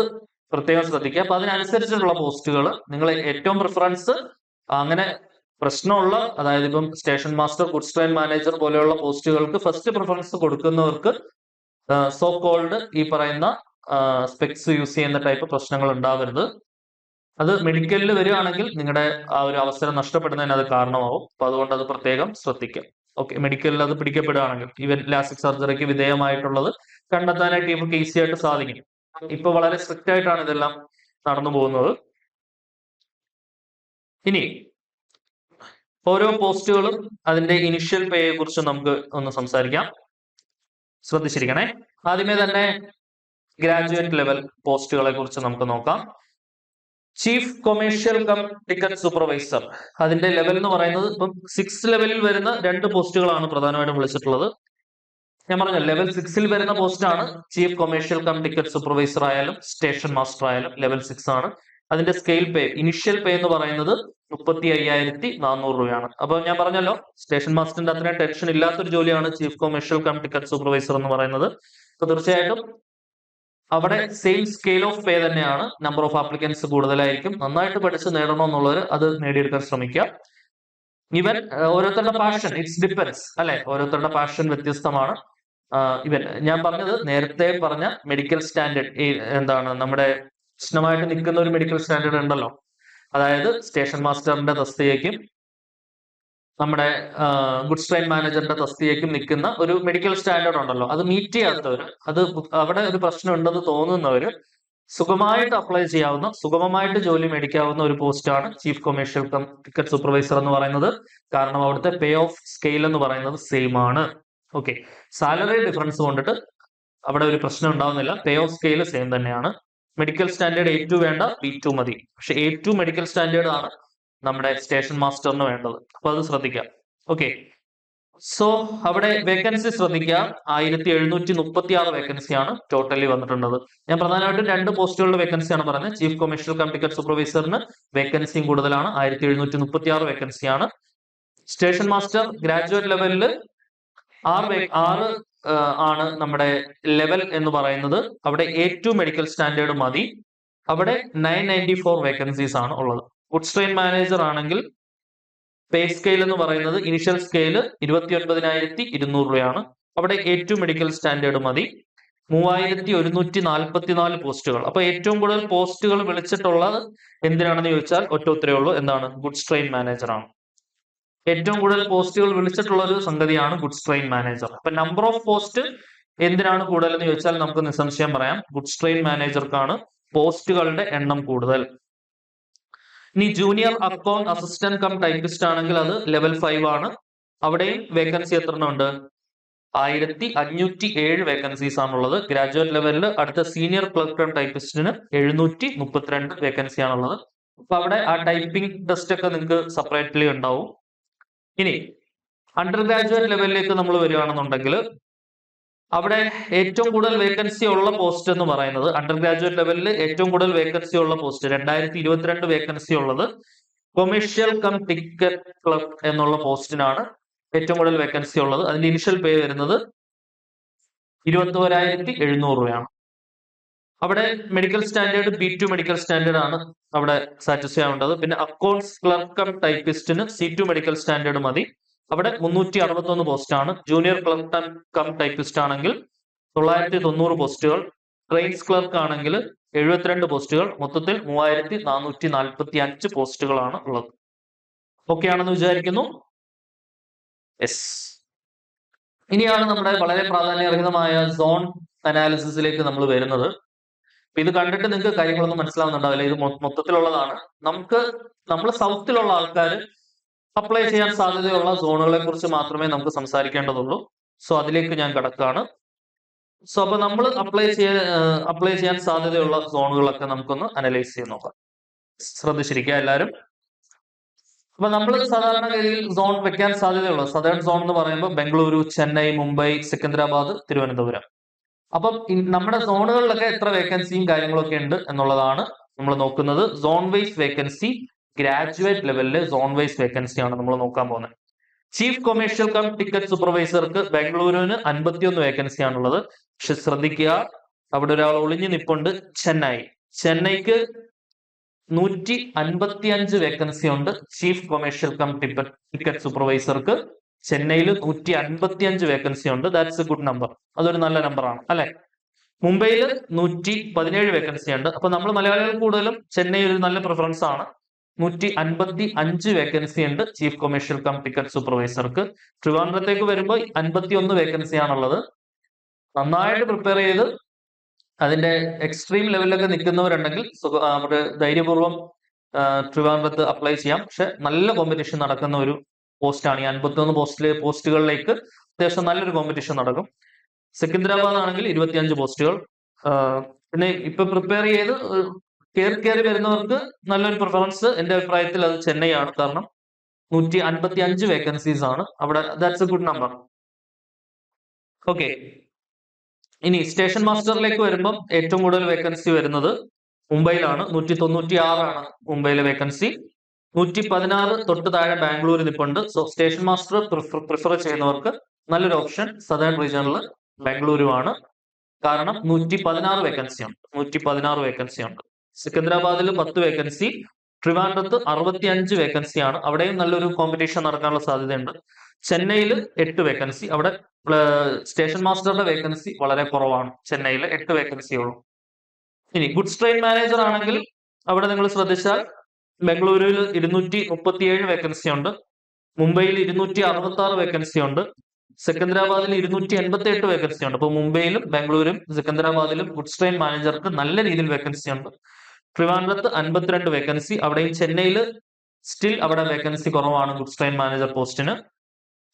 പ്രത്യേകം ശ്രദ്ധിക്കുക. അപ്പൊ അതിനനുസരിച്ചുള്ള പോസ്റ്റുകൾ നിങ്ങൾ ഏറ്റവും പ്രിഫറൻസ്, അങ്ങനെ പ്രശ്നമുള്ള, അതായത് ഇപ്പം station master, goods train manager പോലെയുള്ള പോസ്റ്റുകൾക്ക് ഫസ്റ്റ് പ്രിഫറൻസ് കൊടുക്കുന്നവർക്ക് സോ കോൾഡ് ഈ പറയുന്ന സ്പെക്സ് യൂസ് ചെയ്യുന്ന ടൈപ്പ് പ്രശ്നങ്ങൾ ഉണ്ടാവരുത്. അത് മെഡിക്കലിൽ വരികയാണെങ്കിൽ നിങ്ങളുടെ ആ ഒരു അവസരം നഷ്ടപ്പെടുന്നതിന് അത് കാരണമാവും. അപ്പൊ അതുകൊണ്ട് അത് പ്രത്യേകം ശ്രദ്ധിക്കുക. ഓക്കെ, മെഡിക്കലിൽ അത് പിടിക്കപ്പെടുകയാണെങ്കിൽ ഈവൻ ലാസിക് സർജറിക്ക് വിധേയമായിട്ടുള്ളത് കണ്ടെത്താനായിട്ട് ഇവർക്ക് ഈസി ആയിട്ട് സാധിക്കും. ഇപ്പൊ വളരെ സ്ട്രിക്റ്റ് ആയിട്ടാണ് ഇതെല്ലാം നടന്നു പോകുന്നത്. ഇനി ഓരോ പോസ്റ്റുകളും അതിന്റെ ഇനിഷ്യൽ പേയെ കുറിച്ച് നമുക്ക് ഒന്ന് സംസാരിക്കാം. ശ്രദ്ധിച്ചിരിക്കണേ. ആദ്യമേ തന്നെ ഗ്രാജുവേറ്റ് ലെവൽ പോസ്റ്റുകളെ കുറിച്ച് നമുക്ക് നോക്കാം. Chief commercial cum ticket supervisor, അതിന്റെ ലെവൽ എന്ന് പറയുന്നത് ഇപ്പം 6th ലെവലിൽ വരുന്ന 2 പോസ്റ്റുകളാണ് പ്രധാനമായിട്ടും വിളിച്ചിട്ടുള്ളത്. ഞാൻ പറഞ്ഞ ലെവൽ 6ൽ വരുന്ന പോസ്റ്റാണ് chief commercial cum ticket supervisor ആയാലും സ്റ്റേഷൻ മാസ്റ്റർ ആയാലും ലെവൽ 6 ആണ്. അതിന്റെ സ്കെയിൽ പേ, ഇനിഷ്യൽ പേ എന്ന് പറയുന്നത് 35,400 രൂപയാണ്. അപ്പൊ ഞാൻ പറഞ്ഞല്ലോ, സ്റ്റേഷൻ മാസ്റ്ററിന്റെ അത്രയും ടെൻഷൻ ഇല്ലാത്തൊരു ജോലിയാണ് chief commercial cum ticket supervisor എന്ന് പറയുന്നത്. അപ്പൊ തീർച്ചയായിട്ടും അവിടെ സെയിം സ്കെയിൽ ഓഫ് പേ തന്നെയാണ്. നമ്പർ ഓഫ് ആപ്ലിക്കൻസ് കൂടുതലായിരിക്കും. നന്നായിട്ട് പഠിച്ച് നേടണമെന്നുള്ളവർ അത് നേടിയെടുക്കാൻ ശ്രമിക്കുക. ഇവൻ ഓരോരുത്തരുടെ പാഷൻ, ഇറ്റ്സ് ഡിപ്പെൻസ് അല്ലെ, ഓരോരുത്തരുടെ പാഷൻ വ്യത്യസ്തമാണ്. ഇവൻ ഞാൻ പറഞ്ഞത് നേരത്തെ പറഞ്ഞ മെഡിക്കൽ സ്റ്റാൻഡേർഡ് എന്താണ്, നമ്മുടെ പ്രശ്നമായിട്ട് നിൽക്കുന്ന ഒരു മെഡിക്കൽ സ്റ്റാൻഡേർഡ് ഉണ്ടല്ലോ, അതായത് സ്റ്റേഷൻ മാസ്റ്ററിന്റെ തസ്തികയ്ക്കും നമ്മുടെ ഗുഡ്സ് ട്രെയിൻ മാനേജറിന്റെ തസ്തികയ്ക്കും നിൽക്കുന്ന ഒരു മെഡിക്കൽ സ്റ്റാൻഡേർഡ് ഉണ്ടല്ലോ, അത് മീറ്റ് ചെയ്യാത്തവര്, അത് അവിടെ ഒരു പ്രശ്നം ഉണ്ടെന്ന് തോന്നുന്നവര് സുഗമമായിട്ട് അപ്ലൈ ചെയ്യാവുന്ന, സുഗമമായിട്ട് ജോലി മേടിക്കാവുന്ന ഒരു പോസ്റ്റാണ് chief commercial cum ticket supervisor എന്ന് പറയുന്നത്. കാരണം അവിടുത്തെ പേ ഓഫ് സ്കെയിൽ എന്ന് പറയുന്നത് സെയിം ആണ്. ഓക്കെ, സാലറി ഡിഫറൻസ് കൊണ്ടിട്ട് അവിടെ ഒരു പ്രശ്നം ഉണ്ടാവുന്നില്ല. പേ ഓഫ് സ്കെയിൽ സെയിം തന്നെയാണ്. മെഡിക്കൽ സ്റ്റാൻഡേർഡ് A2 വേണ്ട, B2 മതി. പക്ഷെ A2 മെഡിക്കൽ സ്റ്റാൻഡേർഡ് ആണ് നമ്മുടെ സ്റ്റേഷൻ മാസ്റ്ററിന് വേണ്ടത്. അപ്പൊ അത് ശ്രദ്ധിക്കാം. ഓക്കെ, സോ അവിടെ വേക്കൻസി ശ്രദ്ധിക്കുക. 1736 വേക്കൻസിയാണ് ടോട്ടലി വന്നിട്ടുള്ളത്. ഞാൻ പ്രധാനമായിട്ടും 2 പോസ്റ്റുകളുടെ വേക്കൻസിയാണ് പറയുന്നത്. ചീഫ് കൊമേഴ്ഷ്യൽ കം ടിക്കറ്റ് സൂപ്പർവൈസറിന് വേക്കൻസിയും കൂടുതലാണ്, 1736 വേക്കൻസിയാണ്. സ്റ്റേഷൻ മാസ്റ്റർ ഗ്രാജുവേറ്റ് ലെവലിൽ 6 ആണ് നമ്മുടെ ലെവൽ എന്ന് പറയുന്നത്. അവിടെ A2 മെഡിക്കൽ സ്റ്റാൻഡേർഡ് മതി. അവിടെ 994 വേക്കൻസീസ് ആണ് ഉള്ളത്. ഗുഡ്സ് ട്രെയിൻ മാനേജർ ആണെങ്കിൽ പേ സ്കെയിൽ എന്ന് പറയുന്നത് ഇനിഷ്യൽ സ്കെയിൽ 29,200 രൂപയാണ്. അവിടെ A2 മെഡിക്കൽ സ്റ്റാൻഡേർഡ് മതി. 3144 പോസ്റ്റുകൾ. അപ്പൊ ഏറ്റവും കൂടുതൽ പോസ്റ്റുകൾ വിളിച്ചിട്ടുള്ളത് എന്തിനാണെന്ന് ചോദിച്ചാൽ ഒറ്റ ഉത്തരവേ ഉള്ളൂ, എന്താണ്, ഗുഡ്സ് ട്രെയിൻ മാനേജർ ആണ്. ഏറ്റവും കൂടുതൽ പോസ്റ്റുകൾ വിളിച്ചിട്ടുള്ള ഒരു സംഗതിയാണ് ഗുഡ്സ് ട്രെയിൻ മാനേജർ. അപ്പൊ നമ്പർ ഓഫ് പോസ്റ്റ് എന്തിനാണ് കൂടുതൽ എന്ന് ചോദിച്ചാൽ നമുക്ക് നിസ്സംശയം പറയാം, ഗുഡ്സ് ട്രെയിൻ മാനേജർക്കാണ് പോസ്റ്റുകളുടെ എണ്ണം കൂടുതൽ. ഇനി junior account assistant cum typist ആണെങ്കിൽ അത് ലെവൽ 5 ആണ്. അവിടെയും വേക്കൻസി എത്ര ഉണ്ട്? 1507 വേക്കൻസീസ് ആണുള്ളത്. ഗ്രാജുവേറ്റ് ലെവലിൽ അടുത്ത സീനിയർ ക്ലർക്ക് കം ടൈപ്പിസ്റ്റിന് 732 വേക്കൻസി ആണുള്ളത്. അപ്പൊ അവിടെ ആ ടൈപ്പിംഗ് ടെസ്റ്റ് ഒക്കെ നിങ്ങൾക്ക് സെപ്പറേറ്റ്ലി ഉണ്ടാവും. ഇനി അണ്ടർ ഗ്രാജുവേറ്റ് ലെവലിലേക്ക് നമ്മൾ വരികയാണെന്നുണ്ടെങ്കിൽ അവിടെ ഏറ്റവും കൂടുതൽ വേക്കൻസി ഉള്ള പോസ്റ്റ് എന്ന് പറയുന്നത്, അണ്ടർ ഗ്രാജുവേറ്റ് ലെവലിൽ ഏറ്റവും കൂടുതൽ വേക്കൻസി ഉള്ള പോസ്റ്റ് 2022 വേക്കൻസി ഉള്ളത് കൊമേഴ്ഷ്യൽ കം ടിക്കറ്റ് ക്ലർക്ക് എന്നുള്ള പോസ്റ്റിനാണ് ഏറ്റവും കൂടുതൽ വേക്കൻസി ഉള്ളത്. അതിന്റെ ഇനിഷ്യൽ പേ വരുന്നത് 21,700 രൂപയാണ്. അവിടെ medical standard B2 medical standard ആണ് അവിടെ സാറ്റിസ്ഫൈ ആവേണ്ടത്. പിന്നെ അക്കൗണ്ട്സ് ക്ലർക്ക് കം ടൈപ്പിസ്റ്റിന് C2 മെഡിക്കൽ സ്റ്റാൻഡേർഡ് മതി. അവിടെ 361 പോസ്റ്റാണ്. ജൂനിയർ ക്ലർക്ക് കം ടൈപ്പിസ്റ്റ് ആണെങ്കിൽ 990 പോസ്റ്റുകൾ. ട്രെയിൻസ് ക്ലർക്ക് ആണെങ്കിൽ 72 പോസ്റ്റുകൾ. മൊത്തത്തിൽ 3445 പോസ്റ്റുകളാണ് ഉള്ളത്. ഓക്കെ ആണെന്ന് വിചാരിക്കുന്നു. യെസ്, ഇനിയാണ് നമ്മുടെ വളരെ പ്രാധാന്യരഹിതമായ സോൺ അനാലിസിസിലേക്ക് നമ്മൾ വരുന്നത്. ഇത് കണ്ടിട്ട് നിങ്ങൾക്ക് കാര്യങ്ങളൊന്നും മനസ്സിലാവുന്നുണ്ടാവില്ല. ഇത് മൊത്തത്തിലുള്ളതാണ്. നമ്മൾ സൗത്തിലുള്ള ആൾക്കാർ അപ്ലൈ ചെയ്യാൻ സാധ്യതയുള്ള സോണുകളെ കുറിച്ച് മാത്രമേ നമുക്ക് സംസാരിക്കേണ്ടതുള്ളൂ. സോ അതിലേക്ക് ഞാൻ കടക്കുകയാണ്. സോ അപ്പൊ നമ്മൾ അപ്ലൈ ചെയ്യാൻ സാധ്യതയുള്ള സോണുകളൊക്കെ നമുക്കൊന്ന് അനലൈസ് ചെയ്ത് നോക്കാം. ശ്രദ്ധിച്ചിരിക്കുക എല്ലാവരും. അപ്പൊ നമ്മൾ സാധാരണഗതിയിൽ സോൺ വെക്കാൻ സാധ്യതയുള്ള സദേൺ സോൺ എന്ന് പറയുമ്പോൾ ബംഗളൂരു, ചെന്നൈ, മുംബൈ, സിക്കന്ദരാബാദ്, തിരുവനന്തപുരം. അപ്പം നമ്മുടെ സോണുകളിലൊക്കെ എത്ര വേക്കൻസിയും കാര്യങ്ങളൊക്കെ ഉണ്ട് എന്നുള്ളതാണ് നമ്മൾ നോക്കുന്നത്. സോൺ വൈസ് വേക്കൻസി, ഗ്രാജുവേറ്റ് ലെവലിലെ സോൺ വൈസ് വേക്കൻസിയാണ് നമ്മൾ നോക്കാൻ പോകുന്നത്. ചീഫ് കൊമേഴ്ഷ്യൽ കം ടിക്കറ്റ് സൂപ്പർവൈസർക്ക് ബാംഗ്ലൂരിന് 51 വേക്കൻസിയാണുള്ളത്. പക്ഷെ ശ്രദ്ധിക്കുക, അവിടെ ഒരാൾ ഒളിഞ്ഞു നിപ്പുണ്ട്. ചെന്നൈക്ക് 155 വേക്കൻസി ഉണ്ട്. ചീഫ് കൊമേഴ്ഷ്യൽ കം ടിക്കറ്റ് സൂപ്പർവൈസർക്ക് ചെന്നൈയിൽ 155 വേക്കൻസി ഉണ്ട്. That's a good number. അതൊരു നല്ല നമ്പറാണ് അല്ലെ. മുംബൈയിൽ 117 വേക്കൻസി ഉണ്ട്. അപ്പൊ നമ്മൾ മലയാളികൾ കൂടുതലും ചെന്നൈ ഒരു നല്ല പ്രിഫറൻസ് ആണ്. 155 വേക്കൻസി ഉണ്ട് ചീഫ് കൊമേഴ്ഷ്യൽ കം ടിക്കറ്റ് സൂപ്പർവൈസർക്ക്. ട്രിവാൻഡ്രത്തേക്ക് വരുമ്പോൾ 51 വേക്കൻസി ആണുള്ളത്. നന്നായിട്ട് പ്രിപ്പയർ ചെയ്ത് അതിന്റെ എക്സ്ട്രീം ലെവലിലൊക്കെ നിൽക്കുന്നവരുണ്ടെങ്കിൽ നമുക്ക് ധൈര്യപൂർവ്വം ട്രിവാൻഡ്രത്ത് അപ്ലൈ ചെയ്യാം. പക്ഷെ നല്ല കോമ്പറ്റീഷൻ നടക്കുന്ന ഒരു പോസ്റ്റാണ്. ഈ 51 പോസ്റ്റുകളിലേക്ക് അത്യാവശ്യം നല്ലൊരു കോമ്പറ്റീഷൻ നടക്കും. സിക്കന്ദരാബാദ് ആണെങ്കിൽ 25 പോസ്റ്റുകൾ, പിന്നെ ഇപ്പൊ പ്രിപ്പയർ ചെയ്ത് കയറി വരുന്നവർക്ക് നല്ലൊരു പ്രിഫറൻസ് എന്റെ അഭിപ്രായത്തിൽ അത് ചെന്നൈ ആണ്. കാരണം 155 വേക്കൻസീസ് ആണ് അവിടെ. That's a good number. Okay, ഇനി സ്റ്റേഷൻ മാസ്റ്ററിലേക്ക് വരുമ്പം ഏറ്റവും കൂടുതൽ വേക്കൻസി വരുന്നത് മുംബൈയിലാണ്. 196 മുംബൈയിലെ വേക്കൻസി. 116 തൊട്ട് താഴെ ബാംഗ്ലൂർ നിൽപ്പുണ്ട്. സോ സ്റ്റേഷൻ മാസ്റ്റർ പ്രിഫർ ചെയ്യുന്നവർക്ക് നല്ലൊരു ഓപ്ഷൻ സദേൺ റീജിയണിൽ ബാംഗ്ലൂരുമാണ്. കാരണം 116 വേക്കൻസി ഉണ്ട്. 116 വേക്കൻസി ഉണ്ട്. സിക്കന്ദരാബാദിൽ 10 വേക്കൻസി, ട്രിവാൻഡ്രത്ത് 65 വേക്കൻസിയാണ്. അവിടെയും നല്ലൊരു കോമ്പറ്റീഷൻ നടക്കാനുള്ള സാധ്യതയുണ്ട്. ചെന്നൈയിൽ 8 വേക്കൻസി. അവിടെ സ്റ്റേഷൻ മാസ്റ്ററുടെ വേക്കൻസി വളരെ കുറവാണ്. ചെന്നൈയിൽ 8 വേക്കൻസി ഉള്ളൂ. ഇനി ഗുഡ്സ് ട്രെയിൻ മാനേജർ ആണെങ്കിൽ അവിടെ നിങ്ങൾ ശ്രദ്ധിച്ചാൽ ബംഗളൂരുവിൽ 237 വേക്കൻസി ഉണ്ട്, മുംബൈയിൽ 266 വേക്കൻസി ഉണ്ട്, സെക്കന്ദരാബാദിൽ 288 വേക്കൻസി ഉണ്ട്. അപ്പൊ മുംബൈയിലും ബാംഗ്ലൂരും സെക്കന്ദരാബാദിലും ഗുഡ്സ് ട്രെയിൻ മാനേജർക്ക് നല്ല രീതിയിൽ വേക്കൻസി ഉണ്ട്. ട്രിവാൻഡ്രത്ത് 52 വേക്കൻസി. അവിടെയും ചെന്നൈയിൽ സ്റ്റിൽ അവിടെ വേക്കൻസി കുറവാണ് ഗുഡ്സ് ട്രെയിൻ മാനേജർ പോസ്റ്റിന്.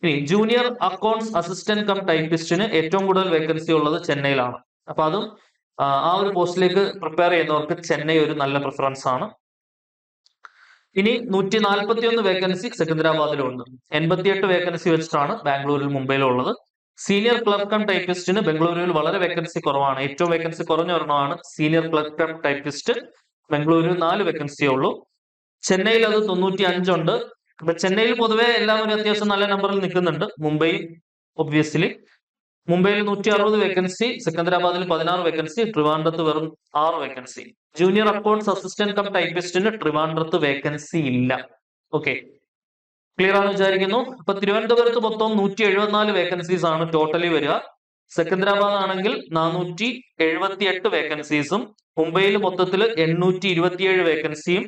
ഇനി ജൂനിയർ അക്കൗണ്ട്സ് അസിസ്റ്റന്റ് കം ടൈപ്പിസ്റ്റിന് ഏറ്റവും കൂടുതൽ വേക്കൻസി ഉള്ളത് ചെന്നൈയിലാണ്. അപ്പൊ അതും ആ ഒരു പോസ്റ്റിലേക്ക് പ്രിപ്പയർ ചെയ്യുന്നവർക്ക് ചെന്നൈ ഒരു നല്ല പ്രിഫറൻസ് ആണ്. ഇനി 141 വേക്കൻസി സെക്കന്ദരാബാദിലുണ്ട്. 88 വേക്കൻസി വെച്ചിട്ടാണ് ബാംഗ്ലൂരിൽ മുംബൈയിലും ഉള്ളത്. സീനിയർ ക്ലർക്ക് കം ടൈപ്പിസ്റ്റിന് ബംഗളൂരുവിൽ വളരെ വേക്കൻസി കുറവാണ്. ഏറ്റവും വേക്കൻസി കുറഞ്ഞ ഒരെണ്ണമാണ് സീനിയർ ക്ലർക്ക് കം ടൈപ്പിസ്റ്റ്. ബംഗളൂരുവിൽ 4 വേക്കൻസിയേ ഉള്ളൂ. ചെന്നൈയിൽ അത് 95 ഉണ്ട്. അപ്പൊ ചെന്നൈയിൽ പൊതുവെ എല്ലാവരും അത്യാവശ്യം നല്ല നമ്പറിൽ നിൽക്കുന്നുണ്ട്. മുംബൈ ഒബ്വിയസ്ലി. മുംബൈയിൽ 160 വേക്കൻസി, സെക്കന്ദരാബാദിൽ 16 വേക്കൻസി, ട്രിവാൻഡ്രത്ത് വെറും 6 vacancy. Junior accounts assistant cum ടൈപ്പിസ്റ്റിന് ട്രിവാൻഡ്രത്ത് വേക്കൻസി ഇല്ല. ഓക്കെ, ക്ലിയർ ആണെന്ന് വിചാരിക്കുന്നു. അപ്പൊ തിരുവനന്തപുരത്ത് മൊത്തം 174 വേക്കൻസീസ് ആണ് ടോട്ടലി വരിക. സെക്കന്ദരാബാദ് ആണെങ്കിൽ 478 വേക്കൻസീസും, മുംബൈയിൽ മൊത്തത്തിൽ 827 വേക്കൻസിയും,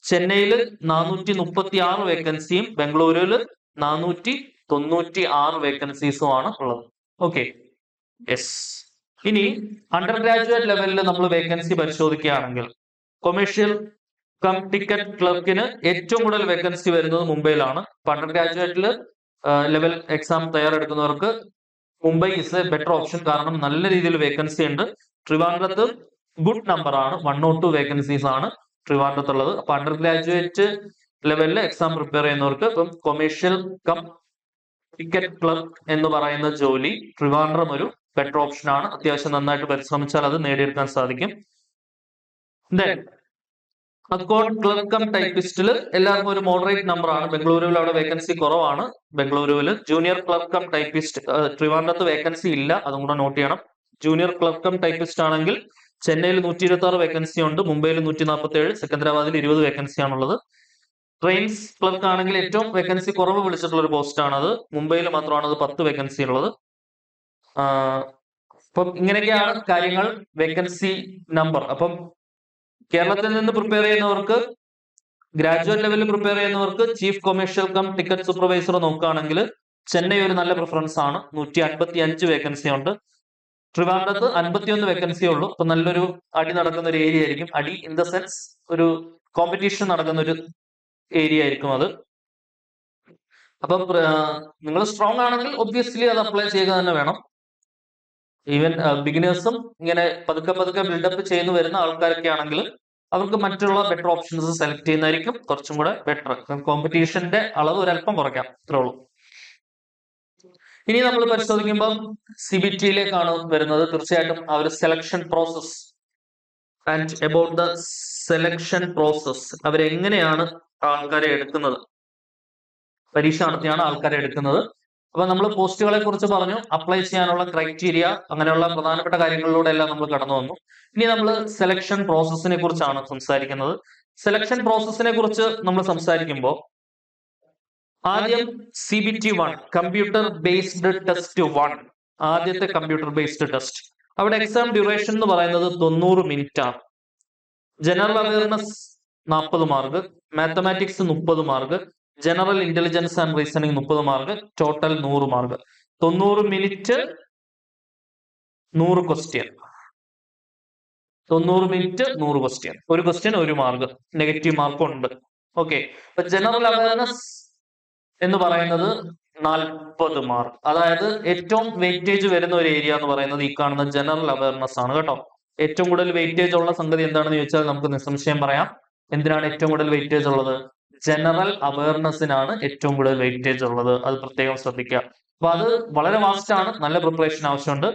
ചെന്നൈയിൽ 436 വേക്കൻസിയും, ബംഗളൂരുവിൽ 496 വേക്കൻസീസും ആണ് ഉള്ളത്. Okay, yes. ഇനി അണ്ടർ ഗ്രാജുവേറ്റ് ലെവലിൽ നമ്മൾ വേക്കൻസി പരിശോധിക്കുകയാണെങ്കിൽ കൊമേഴ്ഷ്യൽ കം ടിക്കറ്റ് ക്ലർക്കിന് ഏറ്റവും കൂടുതൽ വേക്കൻസി വരുന്നത് മുംബൈയിലാണ്. അണ്ടർ ഗ്രാജുവേറ്റിൽ ലെവൽ എക്സാം തയ്യാറെടുക്കുന്നവർക്ക് Mumbai is a better option. കാരണം നല്ല രീതിയിൽ വേക്കൻസി ഉണ്ട്. ട്രിവാൻഡ്രത്ത് ഗുഡ് നമ്പർ ആണ്, 102 വേക്കൻസീസ് ആണ് ട്രിവാൻഡ്രത്തുള്ളത്. അപ്പൊ അണ്ടർ ഗ്രാജുവേറ്റ് ലെവലിൽ എക്സാം പ്രിപ്പയർ ചെയ്യുന്നവർക്ക് ഇപ്പം കൊമേഴ്ഷ്യൽ കം ടിക്കറ്റ് ക്ലർക്ക് എന്ന് പറയുന്ന ജോലി ട്രിവാൻഡ്രം ഒരു ബെറ്റർ ഓപ്ഷൻ ആണ്. അത്യാവശ്യം നന്നായിട്ട് പരിശ്രമിച്ചാൽ അത് നേടിയെടുക്കാൻ സാധിക്കും. ദെൻ അക്കൗണ്ട് ക്ലർക്ക് കം ടൈപ്പിസ്റ്റിൽ എല്ലാവർക്കും ഒരു മോഡറേറ്റ് നമ്പർ ആണ്. ബംഗളൂരുവിൽ അവിടെ വേക്കൻസി കുറവാണ്. ബംഗളൂരുവിൽ ജൂനിയർ ക്ലർക്ക് കം ടൈപ്പിസ്റ്റ്, ട്രിവാൻഡ്രത്ത് വേക്കൻസി ഇല്ല, അതും കൂടെ നോട്ട് ചെയ്യണം. ജൂനിയർ ക്ലർക്ക് കം ടൈപ്പിസ്റ്റ് ആണെങ്കിൽ ചെന്നൈയിൽ 126 വേക്കൻസി ഉണ്ട്, മുംബൈയിൽ 147, സെക്കന്ദരാബാദിൽ 20 വേക്കൻസി ആണുള്ളത്. ട്രെയിൻസ് ക്ലർക്ക് ആണെങ്കിൽ ഏറ്റവും വേക്കൻസി കുറവ് വിളിച്ചിട്ടുള്ള ഒരു പോസ്റ്റ് ആണത്. മുംബൈയിൽ മാത്രമാണ് അത് 10 വേക്കൻസി ഉള്ളത്. അപ്പം ഇങ്ങനെയൊക്കെയാണ് കാര്യങ്ങൾ, വേക്കൻസി നമ്പർ. അപ്പം കേരളത്തിൽ നിന്ന് പ്രിപ്പയർ ചെയ്യുന്നവർക്ക്, ഗ്രാജുവേറ്റ് ലെവലിൽ പ്രിപ്പയർ ചെയ്യുന്നവർക്ക് chief commercial cum ticket supervisor നോക്കുകയാണെങ്കിൽ ചെന്നൈ ഒരു നല്ല പ്രിഫറൻസ് ആണ്. 155 വേക്കൻസി ഉണ്ട്. ട്രിവാൻഡ്രത്ത് 51 വേക്കൻസി ഉള്ളൂ. അപ്പൊ നല്ലൊരു അടി നടക്കുന്ന ഒരു ഏരിയ ആയിരിക്കും. അടി ഇൻ ദ സെൻസ് ഒരു കോമ്പറ്റീഷൻ നടക്കുന്ന ഒരു ഏരിയ ആയിരിക്കും അത്. അപ്പം നിങ്ങൾ സ്ട്രോങ് ആണെങ്കിൽ ഒബ്വിയസ്ലി അത് അപ്ലൈ ചെയ്യുക തന്നെ വേണം. ഈവൻ ബിഗിനേഴ്സും ഇങ്ങനെ പതുക്കെ പതുക്കെ ബിൽഡപ്പ് ചെയ്യുന്നു വരുന്ന ആൾക്കാരൊക്കെ ആണെങ്കിൽ അവർക്ക് മറ്റുള്ള ബെറ്റർ ഓപ്ഷൻസ് സെലക്ട് ചെയ്യുന്നതായിരിക്കും കുറച്ചും കൂടെ ബെറ്റർ. കോമ്പറ്റീഷന്റെ അളവ് ഒരല്പം കുറയ്ക്കാം, ഇത്രേ ഉള്ളൂ. ഇനി നമ്മൾ പരിശോധിക്കുമ്പോൾ CBT-യിലേക്കാണ് വരുന്നത്. തീർച്ചയായിട്ടും ആ ഒരു selection process and about the selection process, അവരെങ്ങനെയാണ് ആൾക്കാരെ എടുക്കുന്നത്, പരീക്ഷ നടത്തിയാണ് ആൾക്കാരെ എടുക്കുന്നത്. അപ്പൊ നമ്മൾ പോസ്റ്റുകളെ കുറിച്ച് പറഞ്ഞു, അപ്ലൈ ചെയ്യാനുള്ള ക്രൈറ്റീരിയ, അങ്ങനെയുള്ള പ്രധാനപ്പെട്ട കാര്യങ്ങളിലൂടെ എല്ലാം നമ്മൾ കടന്നു വന്നു. ഇനി നമ്മൾ സെലക്ഷൻ പ്രോസസ്സിനെ കുറിച്ചാണ് സംസാരിക്കുന്നത്. സെലക്ഷൻ പ്രോസസ്സിനെ കുറിച്ച് നമ്മൾ സംസാരിക്കുമ്പോൾ ആദ്യം CBT-1 കമ്പ്യൂട്ടർ ബേസ്ഡ് ടെസ്റ്റ് 1, ആദ്യത്തെ കമ്പ്യൂട്ടർ ബേസ്ഡ് ടെസ്റ്റ്. അവിടെ എക്സാം ഡ്യൂറേഷൻ എന്ന് പറയുന്നത് 90 മിനിറ്റ് ആണ്. General awareness 40 mark, mathematics 30 mark, general intelligence and reasoning 30 mark, total 100 mark. 90 minute 100 question. 90 minute 100 question. ഒരു ക്വസ്റ്റ്യൻ 1 മാർക്ക്, നെഗറ്റീവ് മാർക്കും ഉണ്ട്. ഓക്കെ, അപ്പൊ ജനറൽ അവയർനെസ് എന്ന് പറയുന്നത് 40 മാർക്ക്. അതായത് ഏറ്റവും വെയിറ്റേജ് വരുന്ന ഒരു ഏരിയ എന്ന് പറയുന്നത് ഈ കാണുന്ന ജനറൽ അവയർനെസ് ആണ് കേട്ടോ. ഏറ്റവും കൂടുതൽ വെയിറ്റേജ് ഉള്ള സംഗതി എന്താണെന്ന് ചോദിച്ചാൽ നമുക്ക് നിസ്സംശയം പറയാം. എന്തിനാണ് ഏറ്റവും കൂടുതൽ വെയിറ്റേജ് ഉള്ളത്? ജനറൽ അവയർനെസ്സിനാണ് ഏറ്റവും കൂടുതൽ വെയിറ്റേജ് ഉള്ളത്. അത് പ്രത്യേകം ശ്രദ്ധിക്കുക. അപ്പൊ അത് വളരെ വാസ്റ്റ് ആണ്, നല്ല പ്രിപ്പറേഷൻ ആവശ്യമുണ്ട്.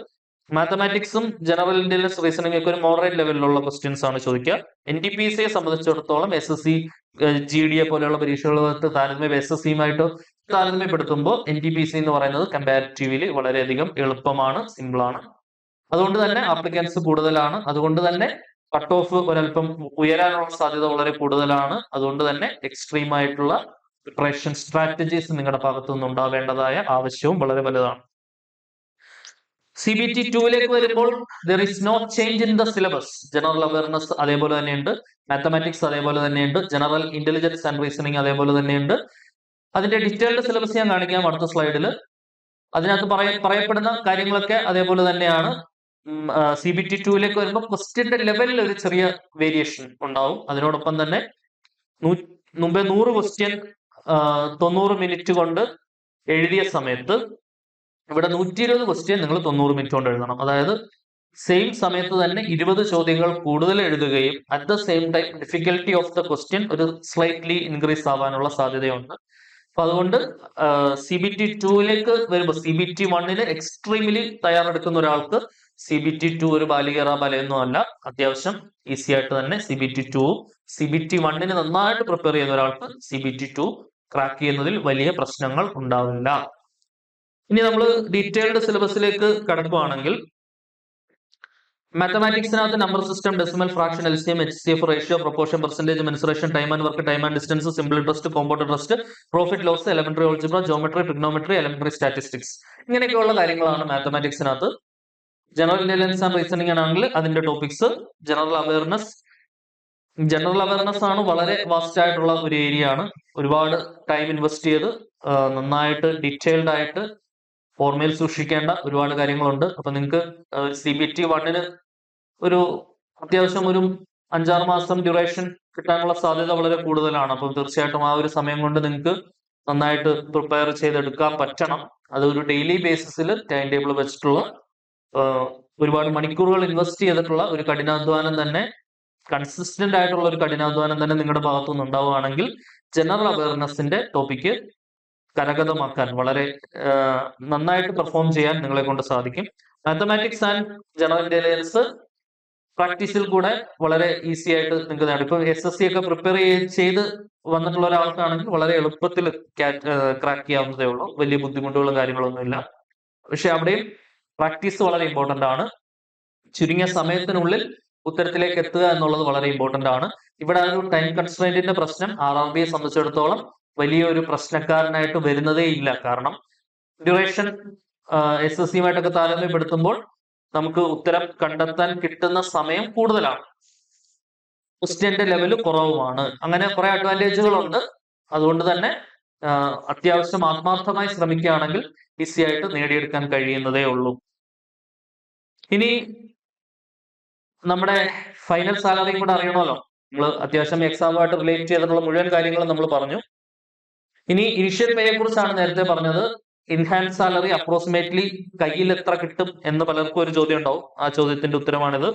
മാത്തമാറ്റിക്സും ജനറൽ ഇന്റലിജൻസ് റീസണിംഗ് ഒക്കെ ഒരു മോഡറേറ്റ് ലെവലിലുള്ള ക്വസ്റ്റ്യൻസ് ആണ് ചോദിക്കുക. NTPCയെ സംബന്ധിച്ചിടത്തോളം SSC GD പോലെയുള്ള പരീക്ഷകളുമായിട്ട് SSCയുമായിട്ട് താരതമ്യപ്പെടുത്തുമ്പോൾ NTPC എന്ന് പറയുന്നത് കമ്പാരിറ്റീവ്ലി വളരെയധികം എളുപ്പമാണ്, സിമ്പിൾ ആണ്. അതുകൊണ്ട് തന്നെ ആപ്ലിക്കൻസ് കൂടുതലാണ്. അതുകൊണ്ട് തന്നെ കട്ട് ഓഫ് ഒരല്പം ഉയരാനുള്ള സാധ്യത വളരെ കൂടുതലാണ്. അതുകൊണ്ട് തന്നെ എക്സ്ട്രീം ആയിട്ടുള്ള പ്രിപ്പറേഷൻ സ്ട്രാറ്റജീസ് നിങ്ങളുടെ ഭാഗത്തു നിന്ന് ഉണ്ടാവേണ്ടതായ ആവശ്യവും വളരെ വലുതാണ്. CBT 2ലേക്ക് വരുമ്പോൾ there is no change in the syllabus. General awareness അതേപോലെ തന്നെയുണ്ട്, മാത്തമാറ്റിക്സ് അതേപോലെ തന്നെയുണ്ട്, ജനറൽ ഇന്റലിജൻസ് ആൻഡ് റീസണിംഗ് അതേപോലെ തന്നെയുണ്ട്. അതിന്റെ ഡീറ്റെയിൽഡ് സിലബസ് ഞാൻ കാണിക്കാം അടുത്ത സ്ലൈഡിൽ. അതിനകത്ത് പറയപ്പെടുന്ന കാര്യങ്ങളൊക്കെ അതേപോലെ തന്നെയാണ്. CBT 2ലേക്ക് വരുമ്പോൾ ക്വസ്റ്റ്യന്റെ ലെവലിൽ ഒരു ചെറിയ വേരിയേഷൻ ഉണ്ടാവും. അതിനോടൊപ്പം തന്നെ മുമ്പേ 100 ക്വസ്റ്റ്യൻ 90 മിനിറ്റ് കൊണ്ട് എഴുതിയ സമയത്ത് ഇവിടെ 120 ക്വസ്റ്റ്യൻ നിങ്ങൾ 90 മിനിറ്റ് കൊണ്ട് എഴുതണം. അതായത് സെയിം സമയത്ത് തന്നെ 20 ചോദ്യങ്ങൾ കൂടുതൽ എഴുതുകയും at the same time difficulty of the question ഒരു സ്ലൈറ്റ്ലി ഇൻക്രീസ് ആവാനുള്ള സാധ്യതയുണ്ട്. അപ്പൊ അതുകൊണ്ട് CBT 2ലേക്ക് വരുമ്പോൾ CBT 1ന് എക്സ്ട്രീംലി തയ്യാറെടുക്കുന്ന ഒരാൾക്ക് CBT 2 ഒരു ബാലികേറ ബലയൊന്നും അല്ല. അത്യാവശ്യം ഈസി ആയിട്ട് തന്നെ CBT 2 CBT 1ന് നന്നായിട്ട് പ്രിപ്പയർ ചെയ്യുന്ന ഒരാൾക്ക് CBT 2 ക്രാക്ക് ചെയ്യുന്നതിൽ വലിയ പ്രശ്നങ്ങൾ ഉണ്ടാവില്ല. ഇനി നമ്മൾ ഡീറ്റെയിൽഡ് സിലബസിലേക്ക് കടക്കുകയാണെങ്കിൽ മാത്തമാറ്റിക്സിനകത്ത് number system, decimal, fraction, LCM, HCF, ratio, proportion, percentage, mensuration, time and work, time and distance, simple interest, compound interest, profit loss, elementary algebra, geometry, trigonometry, elementary statistics, ഇങ്ങനെയൊക്കെയുള്ള കാര്യങ്ങളാണ് മാത്തമാറ്റിക്സിനകത്ത്. ജനറൽ ഇന്റലിജൻസ് ആൻഡ് റീസണിംഗ് ആണെങ്കിൽ അതിന്റെ topics general awareness ആണ്. വളരെ vast ആയിട്ടുള്ള ഒരു area ആണ്. ഒരുപാട് ടൈം ഇൻവെസ്റ്റ് ചെയ്ത് നന്നായിട്ട് ഡീറ്റെയിൽഡ് ആയിട്ട് ഫോർമുലയിൽ സൂക്ഷിക്കേണ്ട ഒരുപാട് കാര്യങ്ങളുണ്ട്. അപ്പൊ നിങ്ങൾക്ക് CBT 1ന് ഒരു അത്യാവശ്യം ഒരു 5-6 മാസം ഡ്യൂറേഷൻ കിട്ടാനുള്ള സാധ്യത വളരെ കൂടുതലാണ്. അപ്പം തീർച്ചയായിട്ടും ആ ഒരു സമയം കൊണ്ട് നിങ്ങൾക്ക് നന്നായിട്ട് പ്രിപ്പയർ ചെയ്തെടുക്കാൻ പറ്റണം. അത് ഒരു ഡെയിലി ബേസിസിൽ ടൈം ടേബിൾ വെച്ചിട്ടുള്ള ഒരുപാട് മണിക്കൂറുകൾ ഇൻവെസ്റ്റ് ചെയ്തിട്ടുള്ള ഒരു കഠിനാധ്വാനം തന്നെ, കൺസിസ്റ്റന്റ് ആയിട്ടുള്ള ഒരു കഠിനാധ്വാനം തന്നെ നിങ്ങളുടെ ഭാഗത്തുനിന്ന് ഉണ്ടാവുകയാണെങ്കിൽ ജനറൽ അവയർനെസിന്റെ ടോപ്പിക്ക് കരഗതമാക്കാൻ വളരെ നന്നായിട്ട് പെർഫോം ചെയ്യാൻ നിങ്ങളെ കൊണ്ട് സാധിക്കും. മാത്തമാറ്റിക്സ് ആൻഡ് ജനറൽ ഇന്റലിജൻസ് പ്രാക്ടീസിൽ കൂടെ വളരെ ഈസി ആയിട്ട് നിങ്ങൾക്ക് നേടാം. ഇപ്പൊ SSC ഒക്കെ പ്രിപ്പയർ ചെയ്ത് വന്നിട്ടുള്ള ഒരാൾക്കാണെങ്കിൽ വളരെ എളുപ്പത്തിൽ ക്രാക്ക് ചെയ്യാവുന്നതേ ഉള്ളൂ. വലിയ ബുദ്ധിമുട്ടുകളും കാര്യങ്ങളൊന്നുമില്ല. പക്ഷെ അവിടെയും പ്രാക്ടീസ് വളരെ ഇമ്പോർട്ടന്റ് ആണ്. ചുരുങ്ങിയ സമയത്തിനുള്ളിൽ ഉത്തരത്തിലേക്ക് എത്തുക എന്നുള്ളത് വളരെ ഇമ്പോർട്ടന്റ് ആണ്. ഇവിടെ ആ ഒരു ടൈം കൺസ്ട്രെയിന്റിന്റെ പ്രശ്നം RRBയെ സംബന്ധിച്ചിടത്തോളം വലിയൊരു പ്രശ്നക്കാരനായിട്ട് വരുന്നതേ ഇല്ല. കാരണം ഡ്യൂറേഷൻ SSCയുമായിട്ടൊക്കെ താരതമ്യപ്പെടുത്തുമ്പോൾ നമുക്ക് ഉത്തരം കണ്ടെത്താൻ കിട്ടുന്ന സമയം കൂടുതലാണ്, ക്വസ്റ്റ്യന്റെ ലെവല് കുറവുമാണ്. അങ്ങനെ കുറെ അഡ്വാൻറ്റേജുകളുണ്ട്. അതുകൊണ്ട് തന്നെ അത്യാവശ്യം ആത്മാർത്ഥമായി ശ്രമിക്കുകയാണെങ്കിൽ ഈസി ആയിട്ട് നേടിയെടുക്കാൻ കഴിയുന്നതേ ഉള്ളൂ. ഇനി നമ്മുടെ ഫൈനൽ സാലറിയും കൂടെ അറിയണമല്ലോ. നമ്മൾ അത്യാവശ്യം എക്സാമുമായിട്ട് റിലേറ്റ് ചെയ്തിട്ടുള്ള മുഴുവൻ കാര്യങ്ങളും നമ്മൾ പറഞ്ഞു. ഇനി ഇനിഷ്യൽ പേയെ കുറിച്ചാണ് നേരത്തെ പറഞ്ഞത്. ഇൻഹാൻസ് സാലറി അപ്രോക്സിമേറ്റ്ലി കയ്യിൽ എത്ര കിട്ടും എന്ന് പലർക്കും ഒരു ചോദ്യം ഉണ്ടാവും. ആ ചോദ്യത്തിന്റെ ഉത്തരമാണിത്.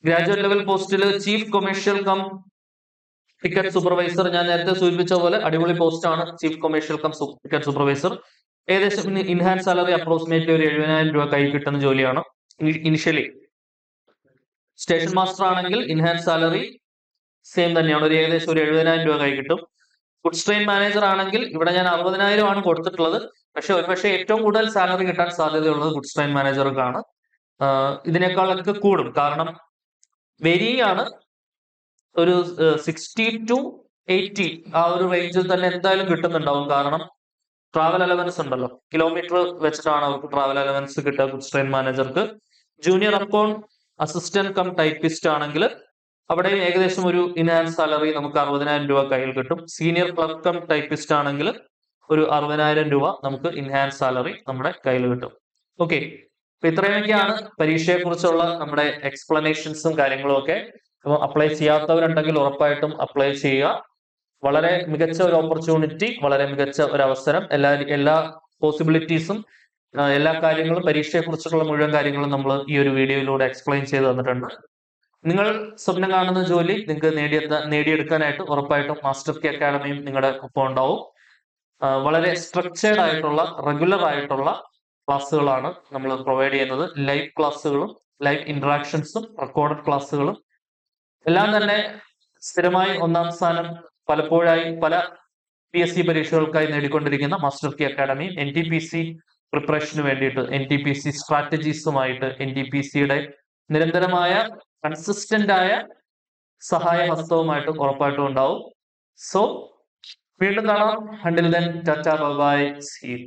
ഗ്രാജുവേറ്റ് ലെവൽ പോസ്റ്റിൽ chief commercial cum ticket supervisor, ഞാൻ നേരത്തെ സൂചിപ്പിച്ച പോലെ അടിപൊളി പോസ്റ്റ് ആണ് chief commercial cum ticket supervisor. ഏകദേശം ഇൻഹാൻസ് സാലറി അപ്രോക്സിമേറ്റ്ലി ഒരു 70,000 രൂപ കയ്യിൽ കിട്ടുന്ന ജോലിയാണ് ഇനിഷ്യലി. സ്റ്റേഷൻ മാസ്റ്റർ ആണെങ്കിൽ ഇൻഹാൻസ് സാലറി സെയിം തന്നെയാണ്, ഒരു ഏകദേശം ഒരു 70,000 രൂപ കയ്യിൽ കിട്ടും. ഗുഡ്സ് ട്രെയിൻ മാനേജർ ആണെങ്കിൽ ഇവിടെ ഞാൻ 60,000 ആണ് കൊടുത്തിട്ടുള്ളത്. പക്ഷെ ഒരുപക്ഷെ ഏറ്റവും കൂടുതൽ സാലറി കിട്ടാൻ സാധ്യതയുള്ളത് ഗുഡ്സ് ട്രെയിൻ മാനേജർക്കാണ്. ഇതിനേക്കാളൊക്കെ കൂടും. കാരണം വേരിയിങ് ആണ്. ഒരു 60 to 80 ആ ഒരു റേഞ്ചിൽ തന്നെ എന്തായാലും കിട്ടുന്നുണ്ടാവും. കാരണം ട്രാവൽ അലവൻസ് ഉണ്ടല്ലോ, കിലോമീറ്റർ വെച്ചിട്ടാണ് അവർക്ക് ട്രാവൽ അലവൻസ് കിട്ടുക ഗുഡ്സ് ട്രെയിൻ മാനേജർക്ക്. Junior account assistant cum typist ആണെങ്കിൽ അവിടെ ഏകദേശം ഒരു ഇൻഹാൻസ് സാലറി നമുക്ക് 60,000 രൂപ കയ്യിൽ കിട്ടും. സീനിയർ ക്ലർക്ക് കം ടൈപ്പിസ്റ്റ് ആണെങ്കിൽ ഒരു 60,000 രൂപ നമുക്ക് ഇൻഹാൻസ് സാലറി നമ്മുടെ കയ്യിൽ കിട്ടും. ഓക്കെ, അപ്പൊ ഇത്രയൊക്കെയാണ് പരീക്ഷയെ കുറിച്ചുള്ള നമ്മുടെ എക്സ്പ്ലനേഷൻസും കാര്യങ്ങളും ഒക്കെ. അപ്പോൾ അപ്ലൈ ചെയ്യാത്തവരുണ്ടെങ്കിൽ ഉറപ്പായിട്ടും അപ്ലൈ ചെയ്യുക. വളരെ മികച്ച ഒരു ഓപ്പർച്യൂണിറ്റി, വളരെ മികച്ച ഒരു അവസരം. എല്ലാ പോസിബിലിറ്റീസും എല്ലാ കാര്യങ്ങളും പരീക്ഷയെ കുറിച്ചുള്ള മുഴുവൻ കാര്യങ്ങളും നമ്മൾ ഈ ഒരു വീഡിയോയിലൂടെ എക്സ്പ്ലെയിൻ ചെയ്ത് തന്നിട്ടുണ്ട്. നിങ്ങൾ സ്വപ്നം കാണുന്ന ജോലി നിങ്ങൾക്ക് നേടിയെടുക്കാനായിട്ട് ഉറപ്പായിട്ടും മാസ്റ്റർ കീ അക്കാഡമിയും നിങ്ങളുടെ ഒപ്പം ഉണ്ടാവും. വളരെ സ്ട്രക്ചേർഡ് ആയിട്ടുള്ള റെഗുലർ ആയിട്ടുള്ള ക്ലാസ്സുകളാണ് നമ്മൾ പ്രൊവൈഡ് ചെയ്യുന്നത്. ലൈവ് ക്ലാസ്സുകളും ലൈവ് ഇന്ററാക്ഷൻസും റെക്കോർഡഡ് ക്ലാസ്സുകളും എല്ലാം തന്നെ സ്ഥിരമായി 1ാം സ്ഥാനം പലപ്പോഴായി പല PSC പരീക്ഷകൾക്കായി നേടിക്കൊണ്ടിരിക്കുന്ന മാസ്റ്റർ കീ അക്കാഡമി NTPC പ്രിപ്പറേഷന് വേണ്ടിയിട്ട് NTPC സ്ട്രാറ്റജീസുമായിട്ട് NTPCയുടെ നിരന്തരമായ കൺസിസ്റ്റന്റ് ആയ സഹായ ഹസ്തവുമായിട്ട് ഉറപ്പായിട്ടും ഉണ്ടാവും. സോ വീണ്ടും കാണാം. Until then, tata, bye bye, see U.